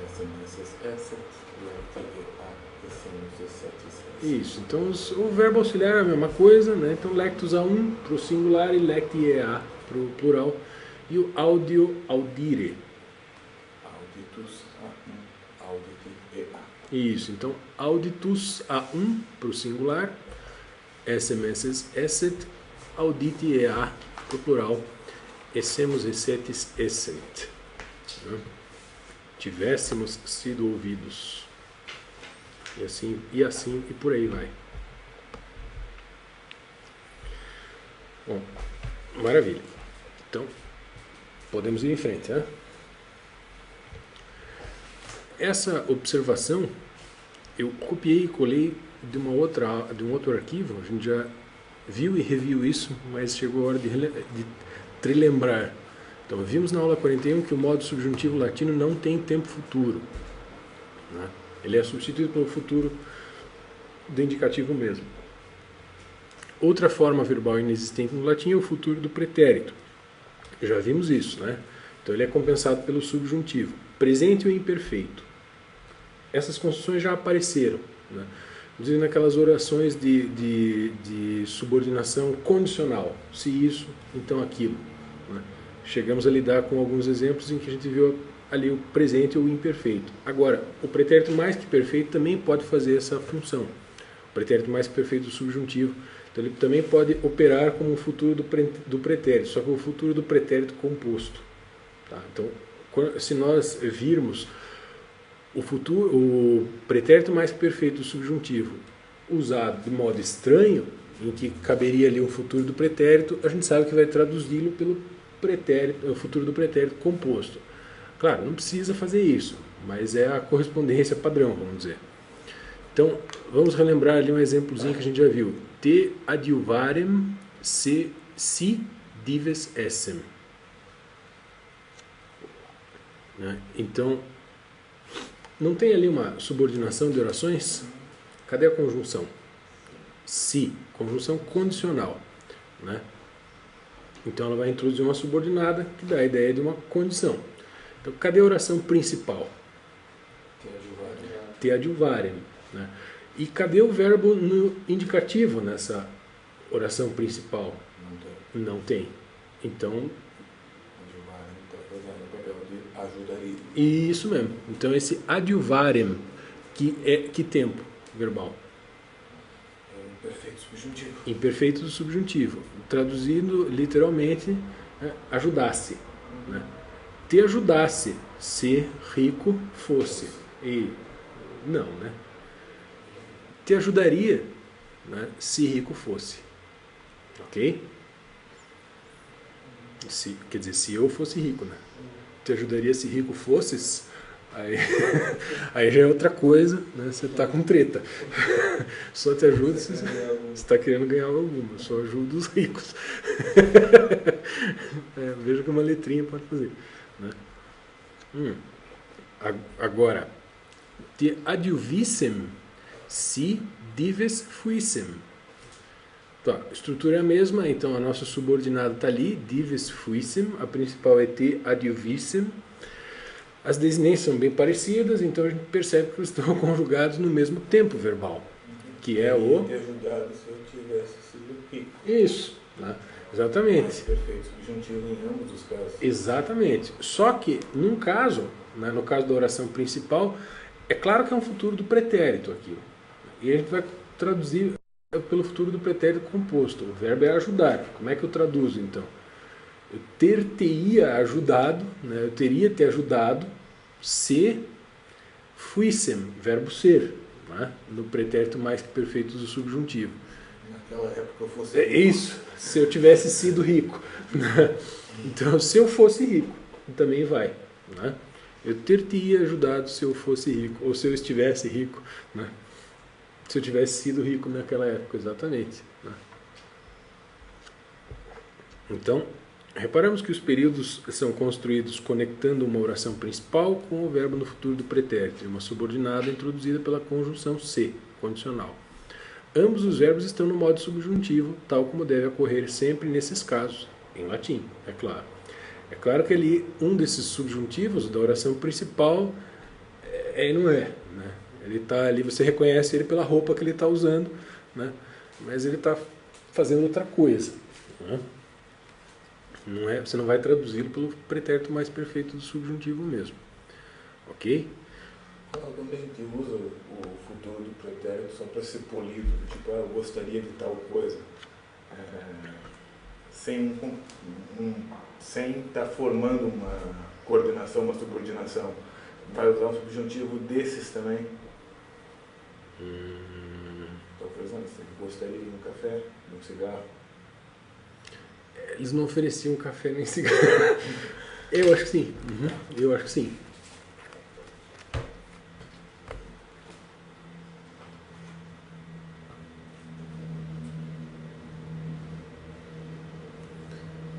essem, esses, esset, lecti EA, essemos, essetes, esset. Isso, então o verbo auxiliar é a mesma coisa, né? Então, lectus A1 para o singular e lecti EA para o plural. E o audio, audire. Auditus A1, auditi EA. Isso, então auditus A1 para o singular, SMS, esset, auditi EA para o plural, essemos, essetis, essent. Né? Tivéssemos sido ouvidos. E assim, e por aí vai. Bom, maravilha. Então, podemos ir em frente, né? Essa observação eu copiei e colei de um outro arquivo. A gente já viu e reviu isso, mas chegou a hora de relembrar. Então, vimos na aula 41 que o modo subjuntivo latino não tem tempo futuro, né? Ele é substituído pelo futuro do indicativo mesmo. Outra forma verbal inexistente no latim é o futuro do pretérito. Já vimos isso, né? Então ele é compensado pelo subjuntivo. Presente ou imperfeito. Essas construções já apareceram, né? Inclusive naquelas orações de subordinação condicional. Se isso, então aquilo, né? Chegamos a lidar com alguns exemplos em que a gente viu ali o presente ou o imperfeito. Agora, o pretérito mais que perfeito também pode fazer essa função. O pretérito mais que perfeito do subjuntivo. Então ele também pode operar como o futuro do pretérito, só que o futuro do pretérito composto. Tá? Então, se nós virmos o pretérito mais perfeito do subjuntivo usado de modo estranho, em que caberia ali o futuro do pretérito, a gente sabe que vai traduzi-lo pelo pretérito, o futuro do pretérito composto. Claro, não precisa fazer isso, mas é a correspondência padrão, vamos dizer. Então, vamos relembrar ali um exemplozinho que a gente já viu. Te adjuvarem se si dives essem. Né? Então, não tem ali uma subordinação de orações? Cadê a conjunção? Se, conjunção condicional, né? Então ela vai introduzir uma subordinada que dá a ideia de uma condição. Então, cadê a oração principal? Te adjuvarem. Né? E cadê o verbo no indicativo nessa oração principal? Não tem. Então, ajudaria. Isso mesmo. Então esse adjuvarem, que tempo verbal? Imperfeito subjuntivo. Imperfeito do subjuntivo. Traduzindo literalmente, ajudasse. Né? Te ajudasse se rico fosse. E não, né? Te ajudaria, né, se rico fosse. Ok? Quer dizer, se eu fosse rico, né? Te ajudaria se rico fosses? Aí já é outra coisa, né? Você está com treta. Só te ajuda se você está querendo ganhar alguma. Só ajuda os ricos. Veja que uma letrinha pode fazer. Né? Agora, te adjuvissem se dives fuissem. Tá, a estrutura é a mesma, então a nossa subordinada está ali, dives fuissem, a principal é te adjuvissem. As desinências são bem parecidas, então a gente percebe que eles estão conjugados no mesmo tempo verbal, que é o... Ter ajudado se eu tivesse sido rico. Isso, né? Exatamente. Perfeito, subjuntivo em ambos os casos. Exatamente. Só que, num caso, né, no caso da oração principal, é claro que é um futuro do pretérito aquilo. E a gente vai traduzir pelo futuro do pretérito composto. O verbo é ajudar. Como é que eu traduzo, então? Eu ter-te-ia ajudado, né? Eu teria te ajudado se fuissem, verbo ser, né? No pretérito mais que perfeito do subjuntivo. Naquela época eu fosse rico. É isso, se eu tivesse sido rico. Então, se eu fosse rico, também vai. né? Eu ter-te-ia ajudado se eu fosse rico, ou se eu estivesse rico, né? Se eu tivesse sido rico naquela época, exatamente, né? Então, reparamos que os períodos são construídos conectando uma oração principal com o verbo no futuro do pretérito, e uma subordinada introduzida pela conjunção se, condicional. Ambos os verbos estão no modo subjuntivo, tal como deve ocorrer sempre nesses casos, em latim, é claro. É claro que ali um desses subjuntivos da oração principal não é, né? Ele está ali, você reconhece ele pela roupa que ele está usando, né? Mas ele está fazendo outra coisa, né? Não é, você não vai traduzi-lo pelo pretérito mais perfeito do subjuntivo mesmo. Ok? Quando a gente usa o futuro do pretérito só para ser polido, tipo, eu gostaria de tal coisa, sem estar formando uma coordenação, uma subordinação, vai usar um subjuntivo desses também? Estou pensando assim, gostaria de um café, de um cigarro. Eles não ofereciam café nem cigarro. Eu acho que sim. Eu acho que sim.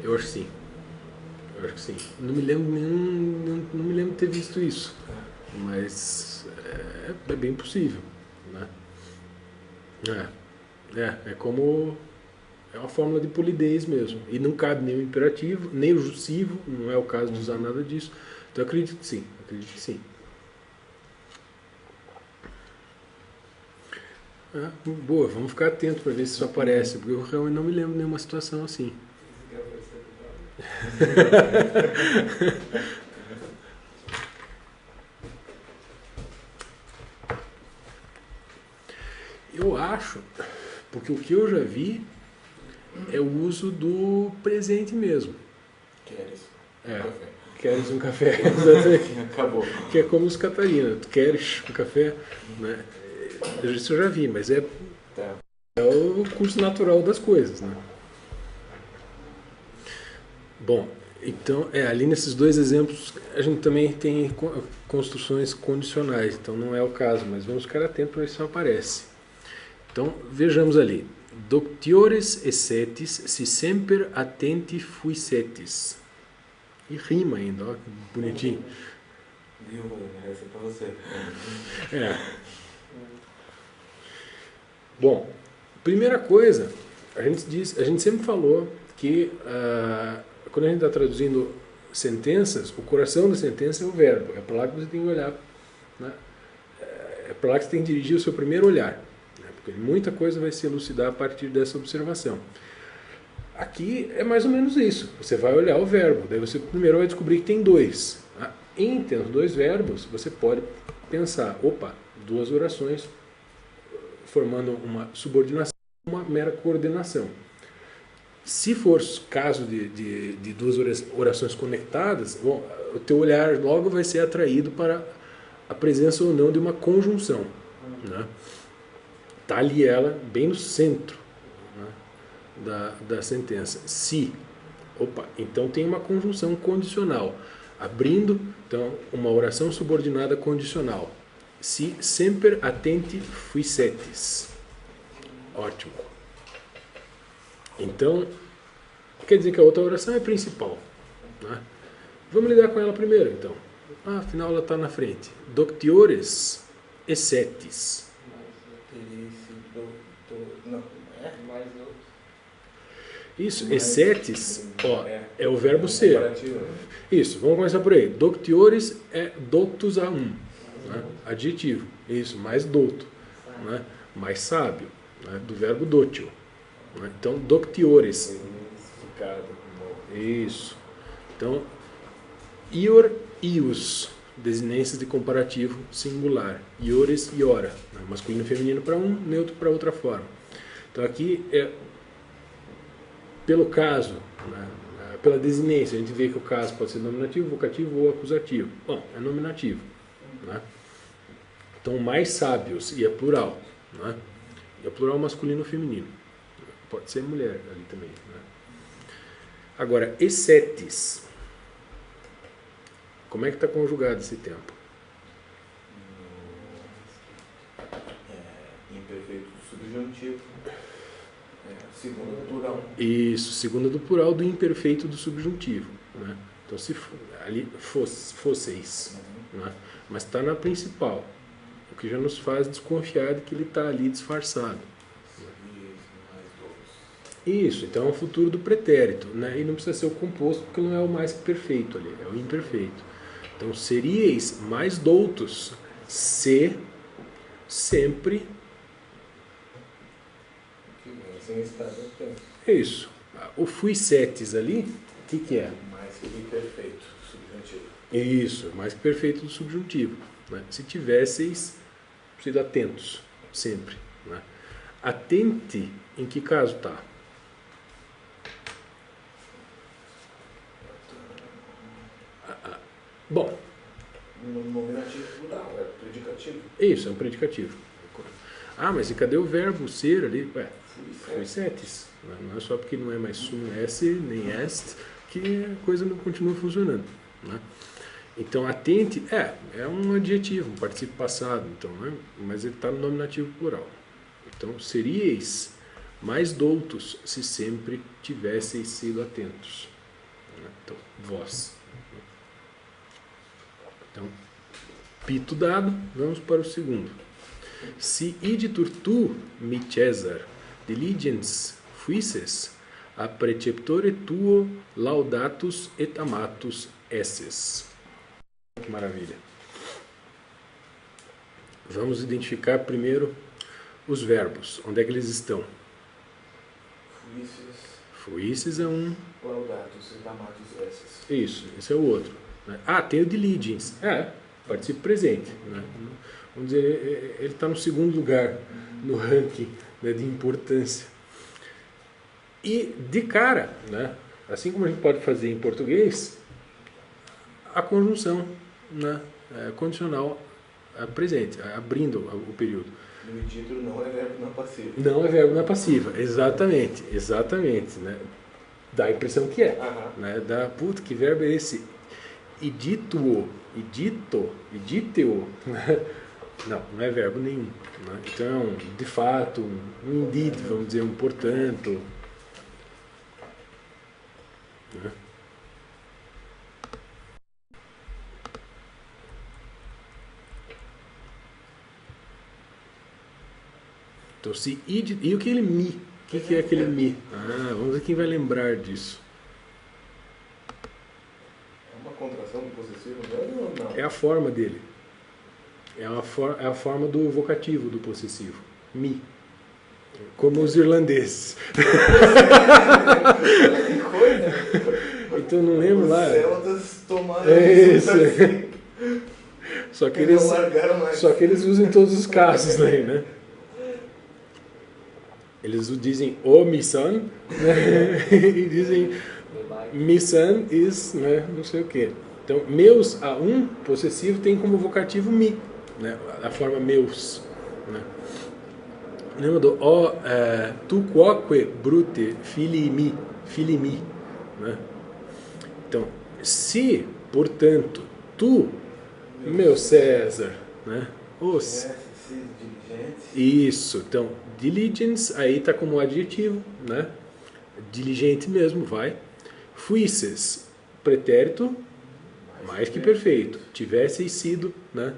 Eu acho que sim. Eu acho que sim. Não me lembro não me lembro de ter visto isso. Mas é bem possível, né? É como... É uma fórmula de polidez mesmo. E não cabe nem o imperativo, nem o jussivo, não é o caso de usar nada disso. Então eu acredito que sim. Acredito que sim. Boa, vamos ficar atento para ver se isso aparece, porque eu realmente não me lembro de nenhuma situação assim. Eu acho, porque o que eu já vi é o uso do presente mesmo. Queres? Café. Queres um café? Exatamente. Acabou. Que é como os Catarina. Tu queres um café? Né? Isso eu já vi, mas é o curso natural das coisas, né? Bom, então, ali nesses dois exemplos a gente também tem construções condicionais, então não é o caso, mas vamos ficar atentos para ver se isso aparece. Então, vejamos ali. Doctiores essetis si semper attenti fuisetis. E rima ainda, ó, que bonitinho. Viu, essa é pra você. Bom, primeira coisa, a gente sempre falou que quando a gente está traduzindo sentenças, o coração da sentença é o verbo. É para lá que você tem que olhar, né? É para lá que você tem que dirigir o seu primeiro olhar. Porque muita coisa vai se elucidar a partir dessa observação. Aqui é mais ou menos isso. Você vai olhar o verbo, daí você primeiro vai descobrir que tem dois. Entre os dois verbos, você pode pensar, duas orações formando uma subordinação, uma mera coordenação. Se for caso de duas orações conectadas, o teu olhar logo vai ser atraído para a presença ou não de uma conjunção, né? Está ali ela, bem no centro, né, da sentença. Se, então tem uma conjunção condicional. Abrindo, então, uma oração subordinada condicional. Si semper attenti fuisetis. Ótimo. Então, quer dizer que a outra oração é principal, né? Vamos lidar com ela primeiro, então. Afinal, ela está na frente. Doctiores essetis. Isso, essetis, é o verbo ser. Isso, vamos começar por aí. Doctiores é doctus a um, né? Adjetivo. Isso, mais douto, né? Mais sábio, né? Do verbo doctio, né? Então, doctiores. Isso. Então, ior, ius, desinências de comparativo singular. Iores, iora, né? Masculino e feminino para um, neutro para outra forma. Então, aqui pelo caso, né, pela desinência, a gente vê que o caso pode ser nominativo, vocativo ou acusativo. Bom, é nominativo, né? Então, mais sábios, e é plural, né? E é plural masculino ou feminino. Pode ser mulher ali também, né? Agora, essetis. Como é que está conjugado esse tempo? Imperfeito do subjuntivo, segunda do plural. Isso, segunda do plural do imperfeito do subjuntivo, né? Então, se ali fosseis, né? Mas está na principal, o que já nos faz desconfiar de que ele está ali disfarçado. Isso, então é o futuro do pretérito, né? E não precisa ser o composto, porque não é o mais perfeito ali, é o imperfeito. Então, seríeis mais doutos se sempre... Sem estar no tempo. Isso. O fuisetes ali, o que é? Mais que imperfeito, subjuntivo. Isso, mais que perfeito do subjuntivo, né? Se tivesseis sido atentos, sempre, né? Atente, em que caso está? Bom, No nominativo plural, é predicativo. isso, é um predicativo. Ah, mas e cadê o verbo ser ali? Ué, fuisetes. Não é só porque não é mais sum esse, nem est, que a coisa não continua funcionando, né? Então, atente é um adjetivo, um particípio passado, então, né? Mas ele está no nominativo plural. Então, seríeis mais doutos se sempre tivesseis sido atentos, né? Então, vós. Então, pito dado, vamos para o segundo. Si iditur tu, mi Cesar, diligens fuisses, a preceptore tuo laudatus et amatus esses. Que maravilha. Vamos identificar primeiro os verbos. Onde é que eles estão? Fuisses é um. Laudatus et amatus esses. Isso, esse é o outro, né? Ah, tem o diligens. Participo presente, né? Vamos dizer, ele está no segundo lugar no ranking, né, de importância. E de cara, né, assim como a gente pode fazer em português, a conjunção, né, condicional presente, abrindo o período. No título não é verbo na passiva. Não é verbo na passiva, exatamente, né? Dá a impressão que é, né? Dá, puta, que verbo é esse? Idituo, idito, iditeo, né? Não é verbo nenhum, né? Então, de fato, um indeed, vamos dizer, um portanto, né? Então, se id, e o que ele mi? O que é aquele mi? Vamos ver quem vai lembrar disso. É uma contração do possessivo mesmo ou não? É a forma dele. É a forma do vocativo do possessivo. Mi. Como os irlandeses. Que coisa! Então não lembro Os lá. celtas tomaram Isso. assim. Só que Eles largaram mais. Só que eles usam em todos os casos aí, né? Eles dizem o mi son, né? E dizem mi son is, né? Não sei o quê. Então, meus a um possessivo tem como vocativo mi, né? A forma meus, né? Lembra do tu quoque brute fili mi, né? Então, se, portanto, tu, meu César, né? Isso, então, diligence, aí está como adjetivo, né? Diligente mesmo, vai. Fuisses, pretérito, mais que perfeito. Tivesseis sido, né?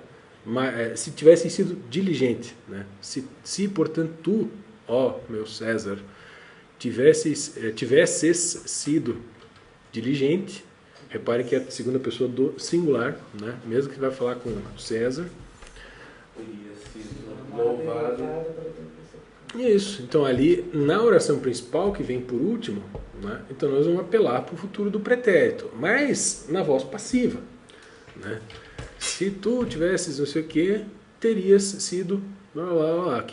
Se tivessem sido diligente, né? Se portanto, tu, ó meu César, tivesses sido diligente, repare que é a segunda pessoa do singular, né? Mesmo que vai falar com César. Teria sido louvado. Isso, então ali na oração principal, que vem por último, né? Então nós vamos apelar para o futuro do pretérito, mas na voz passiva, né? Se tu tivesses não sei o que, terias sido,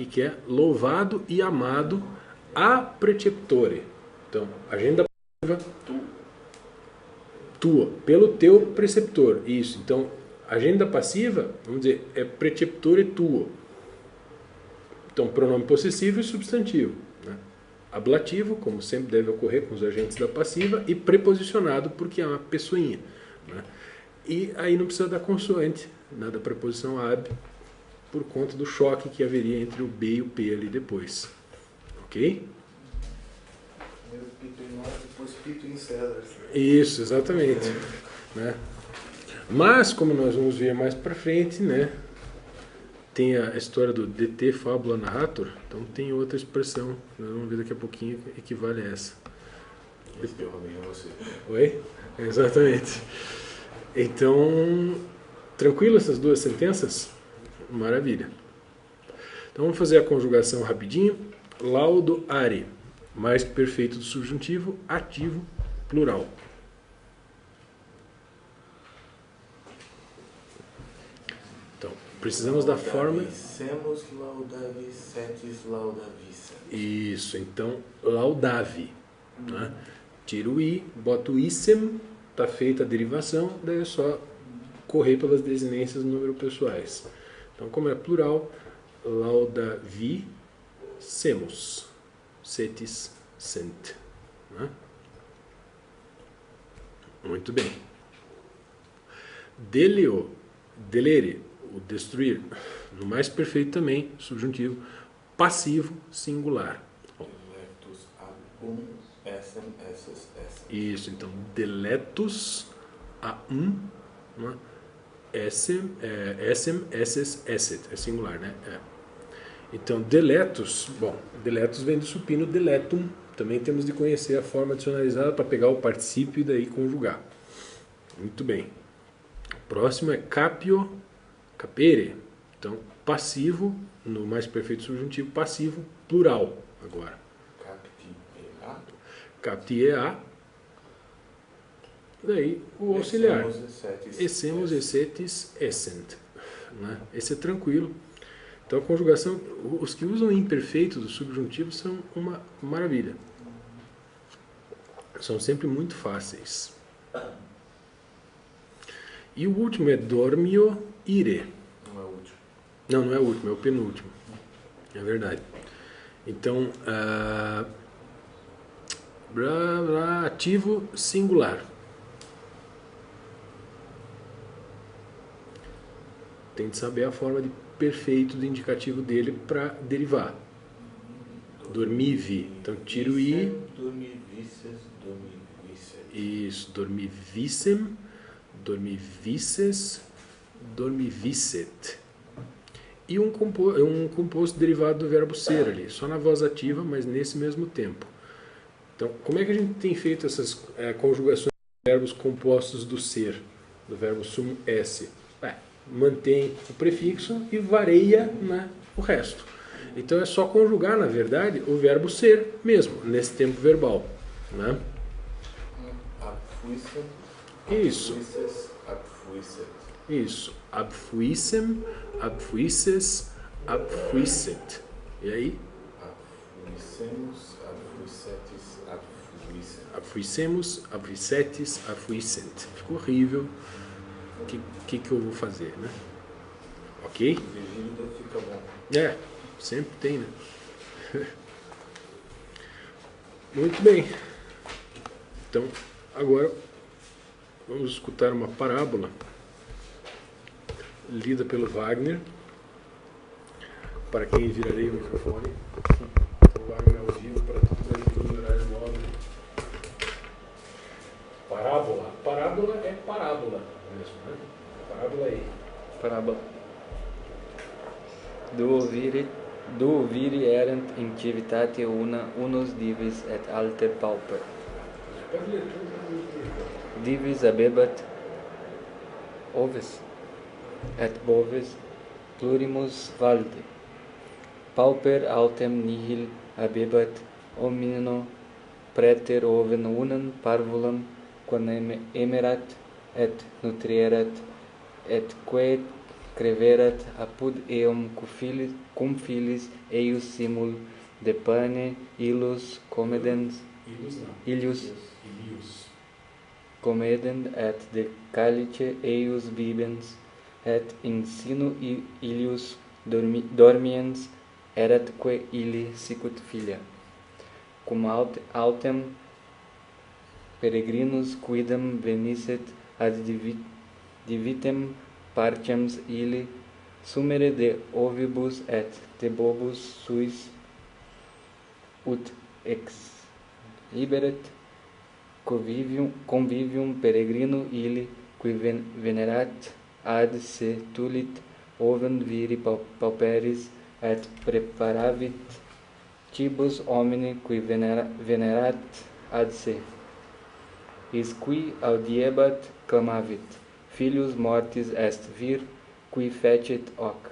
que é louvado e amado a preceptore. Então, agenda passiva tua, pelo teu preceptor, isso. Então, agenda passiva, vamos dizer, é preceptore tuo. Então, pronome possessivo e substantivo, né? Ablativo, como sempre deve ocorrer com os agentes da passiva, e preposicionado, porque é uma pessoinha, né? E aí não precisa da consoante, nada da preposição ab, por conta do choque que haveria entre o B e o P ali depois. Ok? Primeiro pito em nós, depois pito em César. Isso, exatamente. Né? Mas, como nós vamos ver mais para frente, né, tem a história do DT fábula narrator, então tem outra expressão, nós vamos ver daqui a pouquinho, que equivale a essa. Esse que eu roubei a você. Oi? Exatamente. Então, tranquilo essas duas sentenças? Maravilha. Então vamos fazer a conjugação rapidinho. Laudo are, mais que perfeito do subjuntivo, ativo, plural. Então, precisamos da forma... Laudavissemos, laudavissetis, laudavissa. Isso, então, laudavi. Né? Tiro o i, boto o issem, está feita a derivação, daí é só correr pelas desinências do número pessoais. Então, como é plural, laudavissemos, setis, sent. Né? Muito bem. Delio, delere, o destruir, no mais perfeito também, subjuntivo, passivo, singular. Electus abum, essem, esses, essem. Isso, então, deletus a né? Essem, esses, esset, é singular, né? É. Então, deletus, bom, deletus vem do supino deletum, também temos de conhecer a forma adicionalizada para pegar o particípio e daí conjugar. Muito bem. O próximo é capio, capere. Então, passivo, no mais perfeito subjuntivo, passivo, plural, agora. Capti-ea. Capti-ea. Daí, o auxiliar. Essemos, Essemos, essetis, essent. Né? Esse é tranquilo. Então, a conjugação, os que usam imperfeito do subjuntivo são uma maravilha. São sempre muito fáceis. E o último é dormio ire. Não é o último. Não, não é o último, é o penúltimo. É verdade. Então, ativo singular. Tem de saber a forma de perfeito do indicativo dele para derivar. Dormivi. Então, tiro o i. Dormivisses, dormivisses. Isso, dormivissem, dormivisses, dormivisset. E um composto derivado do verbo ser ali, só na voz ativa, mas nesse mesmo tempo. Então, como é que a gente tem feito essas conjugações de verbos compostos do ser, do verbo sum esse? Mantém o prefixo e varia, né, o resto. Então é só conjugar, na verdade, o verbo ser mesmo, nesse tempo verbal. Né? Abfuissem. Isso. Abfuisses, abfuisset. Isso. Abfuissem, abfuisses, abfuisset. E aí? Abfuissemos, abfuissetis, abfuissem. Abfuissemos, abfuissetis, abfuissent. Ficou horrível. O que eu vou fazer, né? Ok? Virgílida fica bom. É, sempre tem, né? Muito bem. Então, agora vamos escutar uma parábola lida pelo Wagner. Para quem viraria o microfone. O Wagner ao vivo para todos os horários móveis. Parábola. Parábola é parábola mesmo, né? Parábola aí. Parábola. Duo viri erant in civitate unus divis et alter pauper. Pode ler tudo. Divis habebat oves et boves plurimus valde. Pauper autem nihil habebat homino praeter oven unam parvulam quam emerat et nutrierat et quae creverat apud eum cum filis eius simul de pane illus comedens Ilius comedent et de calice eius bibens et in sinu Ilius dormiens eratque illi sicut filia cum autem peregrinus quidam venisset ad divitem parcems ili sumere de ovibus et tebobus suis ut ex liberet convivium peregrino ili qui venerat ad se tulit ovem viri pauperis et preparavit cibus homini qui venerat ad se, is qui audiebat clamavit, filius mortis est vir, qui fecit hoc.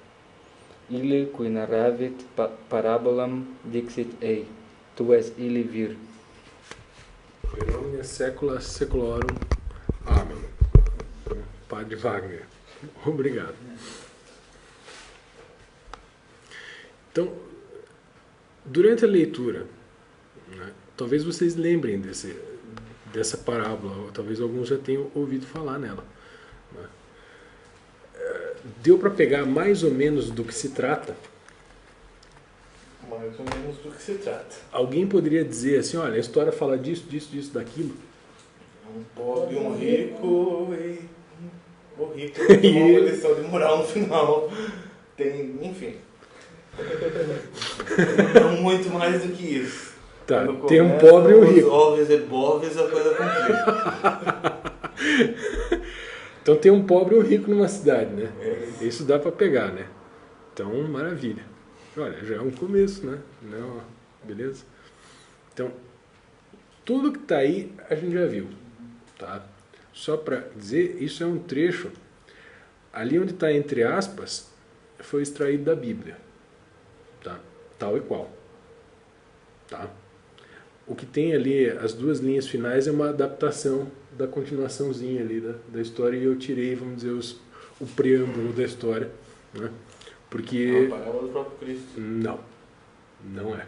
Ili qui narravit parabolam dixit ei, tu es ili vir. In nomine secula seculorum. Amém. Padre Wagner. Obrigado. Então, durante a leitura, né, talvez vocês lembrem dessa parábola, ou talvez alguns já tenham ouvido falar nela. Né. Deu para pegar mais ou menos do que se trata? Mais ou menos do que se trata. Alguém poderia dizer assim, olha, a história fala disso, daquilo? Um pobre e um rico, e o rico tem uma lição de moral no final. Tem, enfim. Não muito mais do que isso. Tá, tem um pobre e um rico. Ovos e boves, a coisa complica. Então tem um pobre e um rico numa cidade, né? Isso dá para pegar, né? Então, maravilha. Olha, já é um começo, né? Não, beleza? Então, tudo que está aí a gente já viu, tá? Só para dizer, isso é um trecho, ali onde está entre aspas, foi extraído da Bíblia, tá? Tal e qual, tá? O que tem ali, as duas linhas finais, é uma adaptação da continuaçãozinha ali da história, e eu tirei, vamos dizer, o preâmbulo da história, né? Porque... A parábola do próprio Cristo. Não é.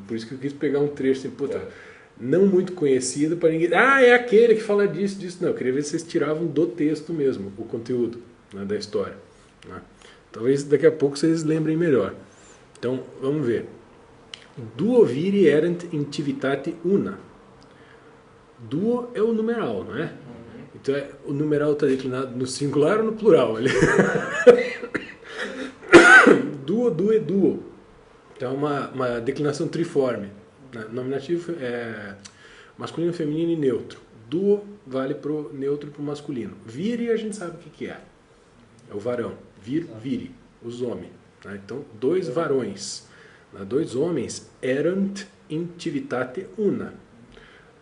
Por isso que eu quis pegar um trecho assim, puta, não muito conhecido para ninguém. Ah, é aquele que fala disso. Não, eu queria ver se vocês tiravam do texto mesmo, o conteúdo, né, da história. Né? Talvez daqui a pouco vocês lembrem melhor. Então, vamos ver. Duo viri erant in civitate una. Duo é o numeral, não é? Então, o numeral está declinado no singular ou no plural? Duo, duo, duo. Então, uma declinação triforme. Nominativo é masculino, feminino e neutro. Duo vale para o neutro e para o masculino. Viri a gente sabe o que é. É o varão. Viri, os homens. Então, dois varões. Dois homens. Erant in civitate una.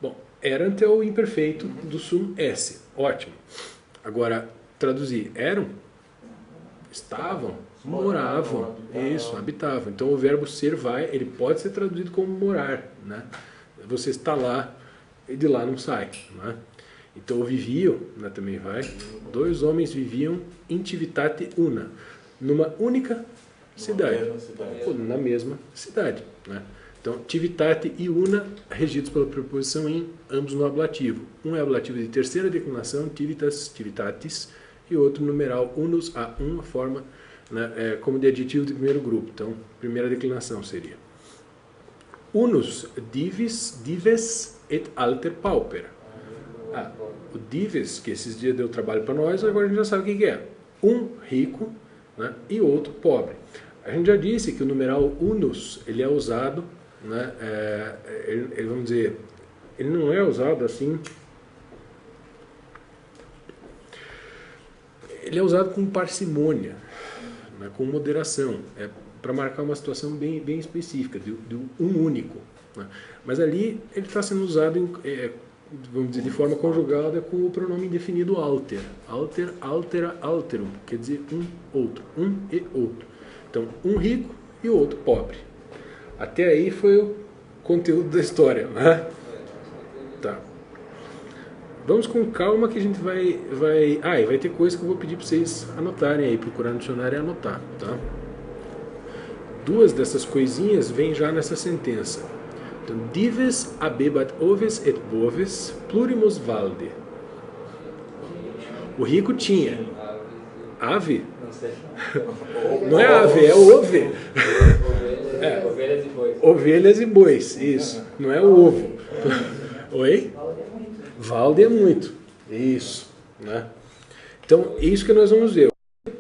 Bom, erant é o imperfeito do sum esse. Ótimo. Agora, traduzir. Eram, estavam, moravam, isso, habitavam. Então o verbo ser vai, ele pode ser traduzido como morar, né? Você está lá e de lá não sai, né? Então viviam, né, também vai. Dois homens viviam in civitate una, numa única cidade, ou na mesma cidade, né? Então civitate e una regidos pela preposição in, ambos no ablativo. Um é ablativo de terceira declinação, civitas, civitatis, e outro numeral unus a uma forma, né, como de adjetivo de primeiro grupo. Então, primeira declinação seria unus dives et alter pauper. O dives, que esses dias deu trabalho para nós, agora a gente já sabe o que é. Um rico, né, e outro pobre. A gente já disse que o numeral unus, ele é usado, né, vamos dizer, ele não é usado assim... Ele é usado com parcimônia, né, com moderação, para marcar uma situação bem específica, de um único. Né? Mas ali ele está sendo usado, vamos dizer, de forma conjugada com o pronome indefinido alter. Alter, altera, alterum, quer dizer um, outro, um e outro. Então, um rico e o outro pobre. Até aí foi o conteúdo da história. Né? Tá. Vamos com calma que a gente vai... e vai ter coisa que eu vou pedir para vocês anotarem aí, procurar no dicionário e anotar, tá? Duas dessas coisinhas vêm já nessa sentença. Então, dives abebat oves et boves plurimus valde. O rico tinha ave? Não sei. Não é ave, é ove. Ovelhas e bois. Ovelhas e bois, isso. Não é o ovo. Oi? Valde é muito. Isso, né? Então, é isso que nós vamos ver.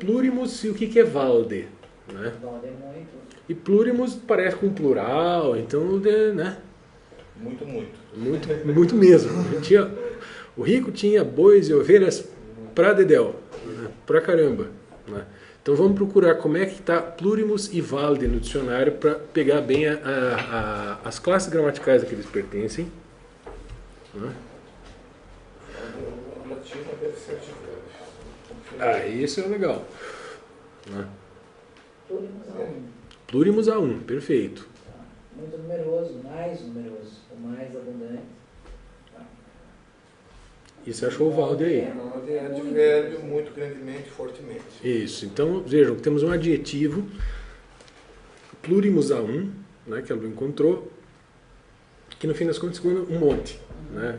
Plurimus e o que é valde, né? Valde é muito. E plurimus parece com plural, então, né? Muito, muito. Muito mesmo. O rico tinha bois e ovelhas pra dedéu, né? Pra caramba, né? Então vamos procurar como é que está plurimus e valde no dicionário para pegar bem as classes gramaticais a que eles pertencem, né? A latina deve ser Isso é legal, né? Plurimus a um. Plurimus a um, perfeito. Muito numeroso, o mais abundante. E você achou o valde aí? Valde é advérbio muito grandemente, fortemente. Isso, então vejam, temos um adjetivo, plurimus a um, né, que ela encontrou, que no fim das contas significa um monte, né,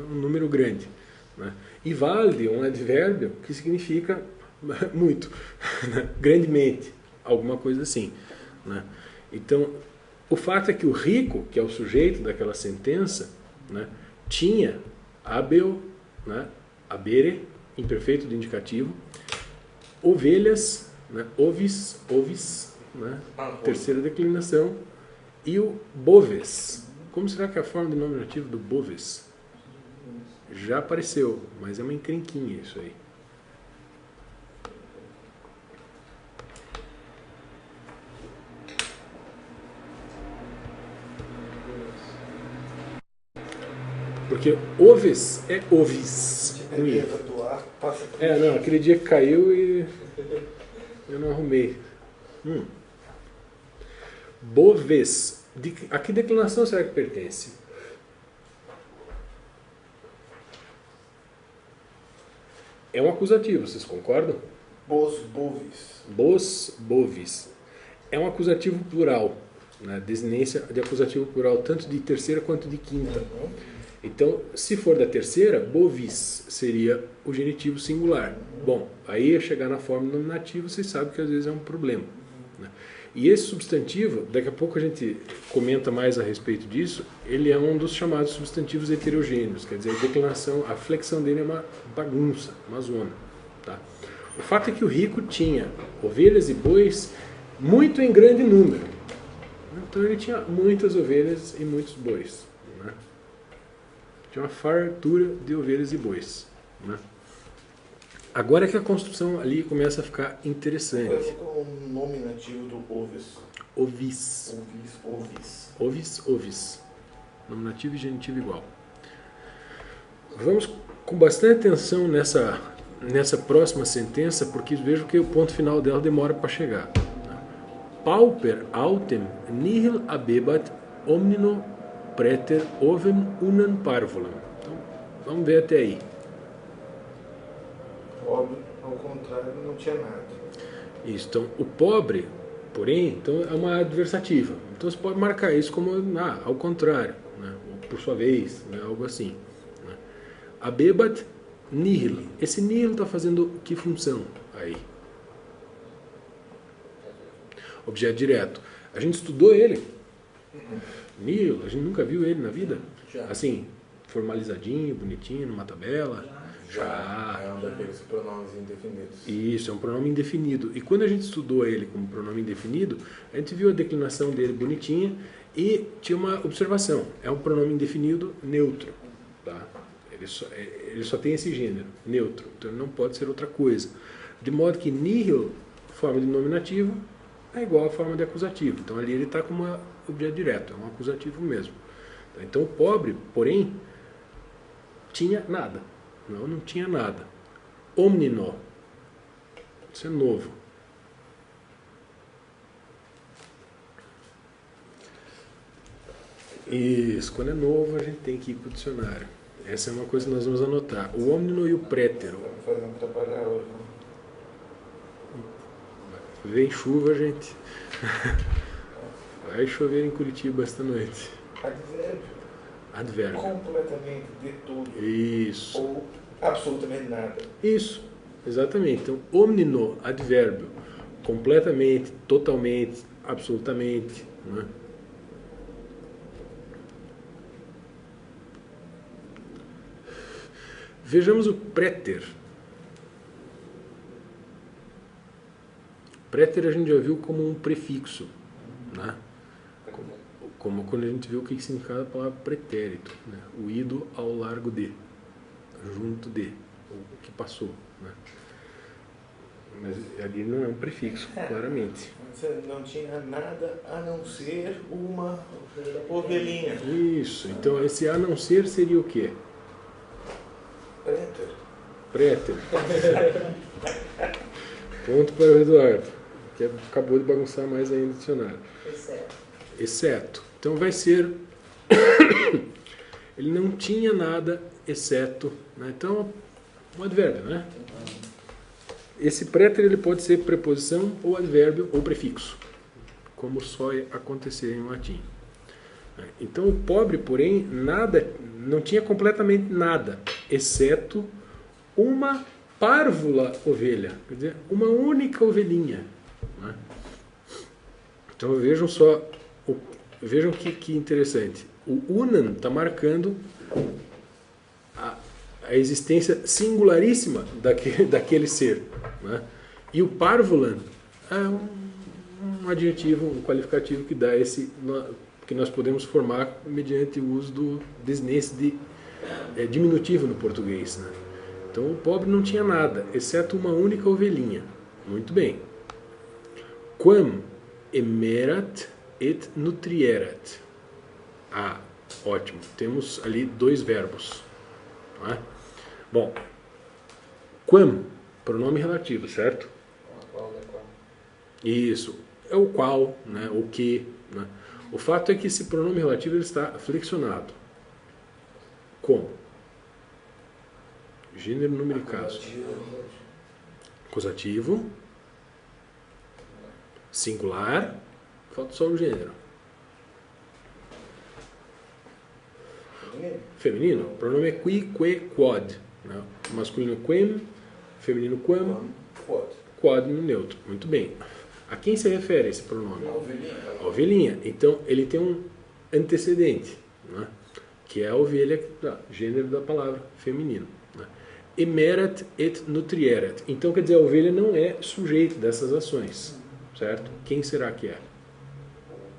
um número grande, né? E valde, um advérbio que significa muito, né, grandemente, alguma coisa assim, né? Então, o fato é que o rico, que é o sujeito daquela sentença, né, tinha abel, né, abere, imperfeito de indicativo, ovelhas, né, ovis, né, terceira declinação, e o boves. Como será que é a forma de nominativo do boves? Já apareceu, mas é uma encrenquinha isso aí. Porque oves é ovis. Não, aquele dia que caiu e eu não arrumei. Boves. A que declinação será que pertence? É um acusativo, vocês concordam? Bos bovis. Bos bovis. É um acusativo plural, né? Desinência de acusativo plural, tanto de terceira quanto de quinta. Então, se for da terceira, bovis seria o genitivo singular. Bom, aí ia chegar na forma nominativa, vocês sabem que às vezes é um problema, né? E esse substantivo, daqui a pouco a gente comenta mais a respeito disso, ele é um dos chamados substantivos heterogêneos, quer dizer, a declinação, a flexão dele é uma bagunça, uma zona, tá? O fato é que o rico tinha ovelhas e bois muito em grande número. Então ele tinha muitas ovelhas e muitos bois, né? Tinha uma fartura de ovelhas e bois, né? Agora é que a construção ali começa a ficar interessante. Qual é o nominativo do ovis? Ovis. Ovis. Nominativo e genitivo igual. Vamos com bastante atenção nessa próxima sentença, porque vejo que o ponto final dela demora para chegar. Pauper autem nihil abebat omnino preter ovem unam parvulam. Então, vamos ver até aí. Pobre, ao contrário, não tinha nada. Isso, então, o pobre, porém, então, é uma adversativa. Então você pode marcar isso como ao contrário, né? Ou por sua vez, né? Algo assim, né? Abebat nihil. Esse nihil está fazendo que função aí? Objeto direto. A gente estudou ele. Nihil, a gente nunca viu ele na vida? Assim, formalizadinho, bonitinho, numa tabela. Já. É um daqueles pronomes indefinidos. Isso, é um pronome indefinido. E quando a gente estudou ele como pronome indefinido, a gente viu a declinação dele bonitinha e tinha uma observação. É um pronome indefinido neutro. Tá? Ele só tem esse gênero, neutro. Então ele não pode ser outra coisa. De modo que nihil, forma de nominativo, é igual à forma de acusativo. Então ali ele está com um objeto direto, é um acusativo mesmo. Então o pobre, porém, tinha nada. Não tinha nada. Omnino. Isso é novo. Isso, quando é novo a gente tem que ir para o dicionário. Essa é uma coisa que nós vamos anotar. O omnino e o prétero. Vamos fazer um trabalho hoje. Vem chuva, gente. Vai chover em Curitiba esta noite. Advérbio. Advérbio. Completamente, de tudo. Isso. Ou absolutamente nada. Isso, exatamente. Então, omnino, advérbio. Completamente, totalmente, absolutamente, né? Vejamos o préter. Préter a gente já viu como um prefixo, né? Como quando a gente viu o que significava a palavra pretérito, né? O ido ao largo de, junto de, o que passou, né? Mas ali não é um prefixo, claramente. Não tinha nada a não ser uma ovelhinha. Isso, então esse a não ser seria o quê? Préter. Préter. Ponto para o Eduardo, que acabou de bagunçar mais ainda o dicionário. Exceto. Então vai ser... Ele não tinha nada exceto, né? Então, um advérbio, né? Esse préter ele pode ser preposição ou advérbio ou prefixo, como só acontecer em latim. Então o pobre, porém, nada, não tinha completamente nada, exceto uma párvula ovelha, quer dizer, uma única ovelhinha, né? Então vejam só, vejam que interessante. O unan está marcando a existência singularíssima daquele ser, né? E o parvulan é um adjetivo, um qualificativo que dá esse, que nós podemos formar mediante o uso do desnesse de diminutivo no português, né? Então o pobre não tinha nada, exceto uma única ovelhinha. Muito bem. Quam emerat et nutrierat. Ah, ótimo. Temos ali dois verbos, não é? Bom, quam, pronome relativo, certo? Isso, é o qual, né, o que, né? O fato é que esse pronome relativo ele está flexionado. Como? Gênero, número e caso. Acusativo. Singular. Falta só o gênero. Feminino. O pronome é qui, que, quod. Né? Masculino quem, feminino quam, quod no neutro. Muito bem. A quem se refere esse pronome? A ovelhinha. Então, ele tem um antecedente, né? Que é a ovelha, gênero da palavra, feminino. Né? Emerat et nutrierat. Então, quer dizer, a ovelha não é sujeito dessas ações, certo? Quem será que é?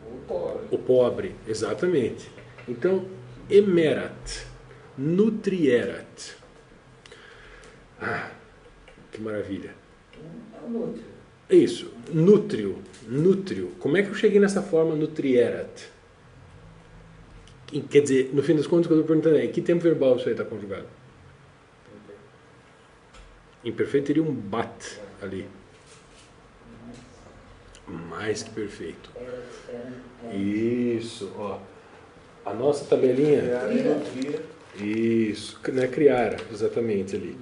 O pobre. O pobre, exatamente. Então, emerat, nutrierat. Ah, que maravilha. É o núcleo. É isso, nútrio. Como é que eu cheguei nessa forma nutrierat? Quer dizer, no fim das contas, o que eu estou perguntando é, em que tempo verbal isso aí está conjugado? Imperfeito teria um bat ali. Mais que perfeito. Isso, ó. A nossa tabelinha... Isso, né, criar, exatamente ali.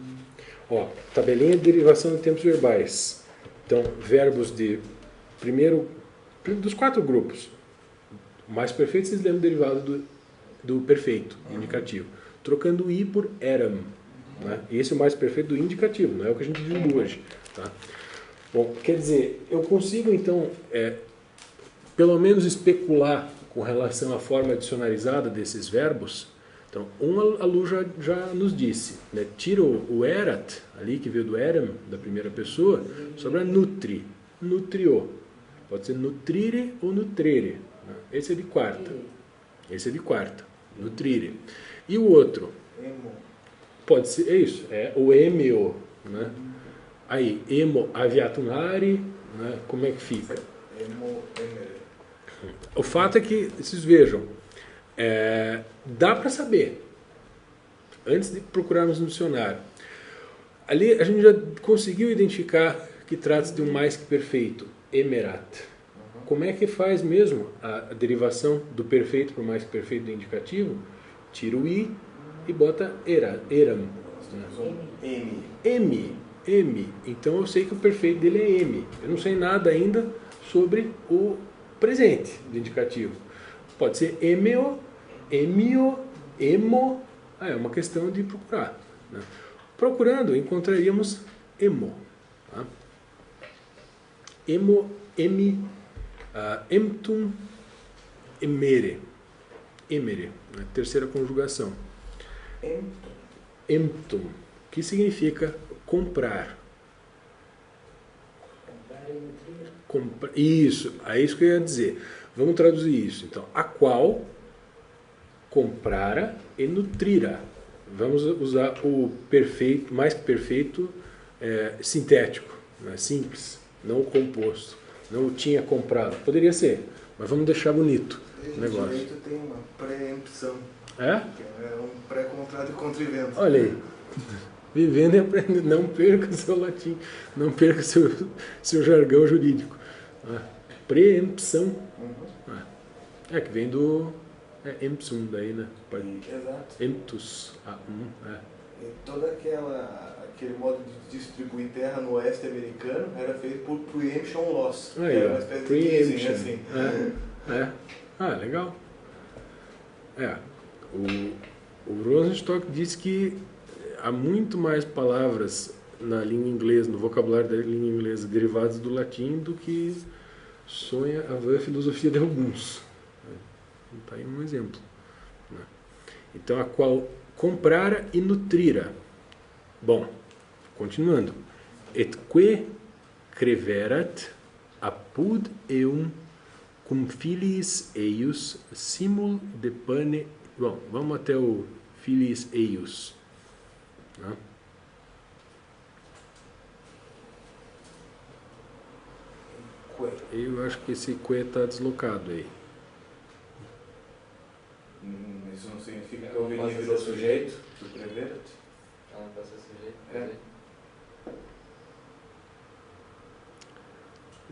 Ó, tabelinha de derivação de tempos verbais. Então, verbos de primeiro, dos 4 grupos. O mais perfeito, vocês lembram derivado do perfeito, indicativo. Trocando o i por eram. Né? Esse é o mais perfeito do indicativo, não é o que a gente viu hoje. Tá? Bom, quer dizer, eu consigo então, pelo menos especular com relação à forma adicionalizada desses verbos. Então, a Lu já nos disse, né? Tira o erat, ali que veio do eram, da primeira pessoa, sobra nutri, nutriou. Pode ser nutrire ou nutrere. Né? Esse é de quarta. Nutrire. E o outro? Pode ser, é isso, é o emeo. Né? Aí, emo aviatunari, né? Como é que fica? O fato é que, vocês vejam, dá para saber, antes de procurarmos no dicionário. Ali a gente já conseguiu identificar que trata-se de um mais que perfeito, emerat. Como é que faz mesmo a derivação do perfeito para o mais que perfeito do indicativo? Tira o i e bota eram. M. Então eu sei que o perfeito dele é M. Eu não sei nada ainda sobre o presente do indicativo. Pode ser emeo, emio, emo. É uma questão de procurar. Né? Procurando, encontraríamos emo. Tá? Emo, emi, emptum, emere. Emere, né? Terceira conjugação. Emptum, que significa comprar. Isso, é isso que eu ia dizer. Vamos traduzir isso. Então, a qual comprara e nutrira. Vamos usar o perfeito, mais que perfeito, sintético, né? Simples, não o composto. Não o tinha comprado. Poderia ser, mas vamos deixar bonito o negócio. Direito tem uma preempção. É? Que é um pré-contrato e contra-evento. Olha aí. Vivendo e aprendendo. Não perca seu latim. Não perca seu jargão jurídico. Preempção. É que vem do empsum daí, né? Exato. Emptus. E todo aquele modo de distribuir terra no oeste americano era feito por preemption loss. Que Aí, era ó. uma espécie de Preemption. leasing, assim. Legal. O Rosenstock diz que há muito mais palavras na língua inglesa, no vocabulário da língua inglesa, derivadas do latim do que sonha a filosofia de alguns. Está aí um exemplo. Né? Então, a qual comprara e nutrira. Bom, continuando. Et que creverat apud eum cum filiis eius simul de pane. Bom, vamos até o filiis eius. Né? Eu acho que esse que está deslocado aí. Isso não significa que o Vini virou sujeito do creverat? Ela passa sujeito. É.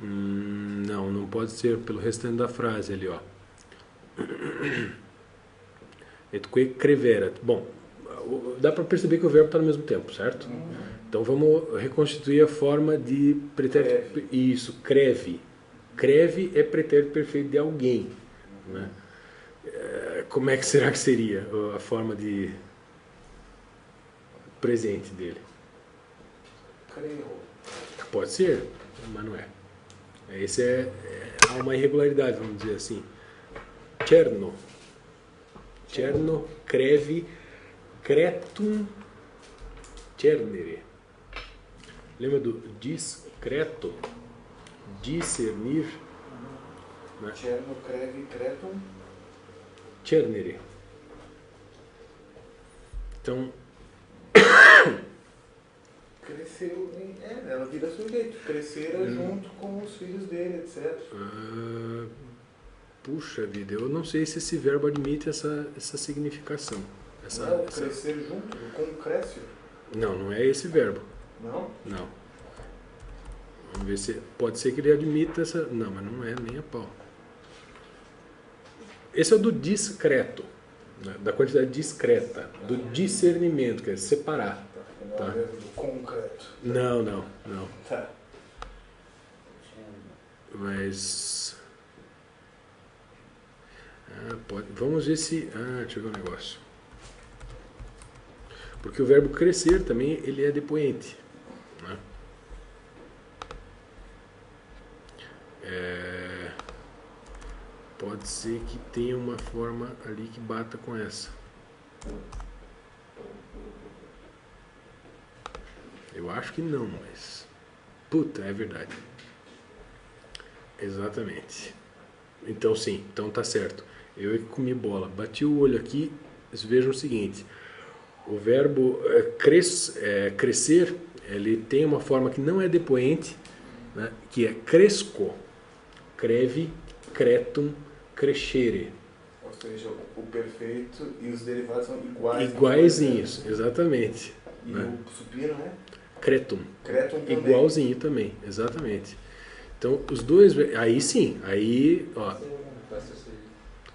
Não pode ser pelo restante da frase ali, ó. Et que creverat. Bom, dá para perceber que o verbo está no mesmo tempo, certo? Então vamos reconstituir a forma de pretérito. Isso, creve. Creve é pretérito perfeito de alguém, né? Como é que será que seria a forma de presente dele? Creio. Pode ser, mas não é. Há uma irregularidade, vamos dizer assim. Cerno, creve, cretum, cernere. Lembra do discreto? Discernir? Né? Cerno, creve, cretum. Cernere. Então, Cresceu, ela vira sujeito. Crescera junto com os filhos dele, etc. puxa vida, eu não sei se esse verbo admite essa significação. Crescer junto, com cresce. Não é esse verbo. Não? Não. Vamos ver se pode ser que ele admita essa. Não, mas não é nem a pau. Esse é o do discreto, né? Da quantidade discreta, do discernimento, que é separar. Tá. Do concreto. Não. Tá. Mas. Pode. Vamos ver se. Deixa eu ver um negócio. Porque o verbo crescer também ele é depoente. Né? Pode ser que tenha uma forma ali que bata com essa. Eu acho que não, mas... Puta, é verdade. Exatamente. Então sim, então tá certo. Eu que comi bola. Bati o olho aqui, vejam o seguinte. O verbo crescer, ele tem uma forma que não é depoente, né, que é cresco. Creve, cretum, crescere. Ou seja, o perfeito e os derivados são iguais. Iguaizinhos, exatamente. E né? o supino, né? Cretum. Cretum também. Igualzinho também, exatamente. Então, os dois, aí sim, aí, ó,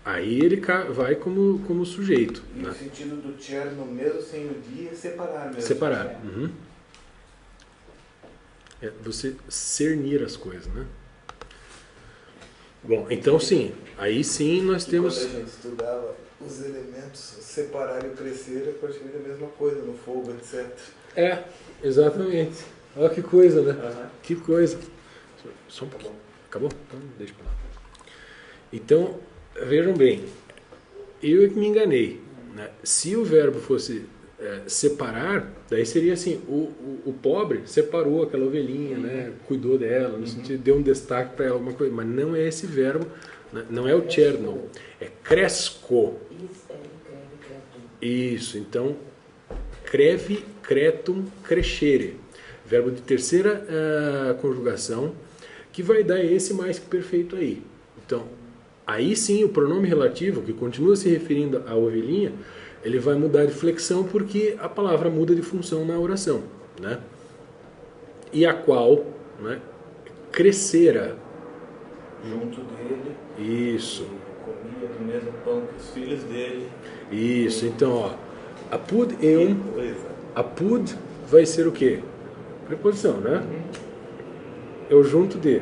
aí ele vai como sujeito. E Né? o sentido do cerno, mesmo sem o dia, é separar mesmo. Separar. Uhum. É você cernir as coisas, né? Bom, então sim, aí sim nós temos... Quando a gente estudava os elementos, separar e o crescer é praticamente a mesma coisa no fogo, etc. Exatamente. Olha que coisa, né? Uhum. Que coisa. Só um pouquinho. Acabou? Então deixa pra lá. Então, vejam bem, eu é que me enganei. Né? Se o verbo fosse separar, daí seria assim, o pobre separou aquela ovelhinha, né, cuidou dela, no sentido, deu um destaque para ela, alguma coisa, mas não é esse verbo, né, não é o cherno, é cresco. Isso, então, creve, cretum, crescere. Verbo de terceira conjugação, que vai dar esse mais que perfeito aí. Então, aí sim o pronome relativo, que continua se referindo à ovelhinha, ele vai mudar de flexão porque a palavra muda de função na oração, né? E a qual, né, crescera. Junto dele. Isso. Comia do mesmo pão que os filhos dele. Isso, então, ó, apud eum, apud vai ser o quê? Preposição, né? É o junto de,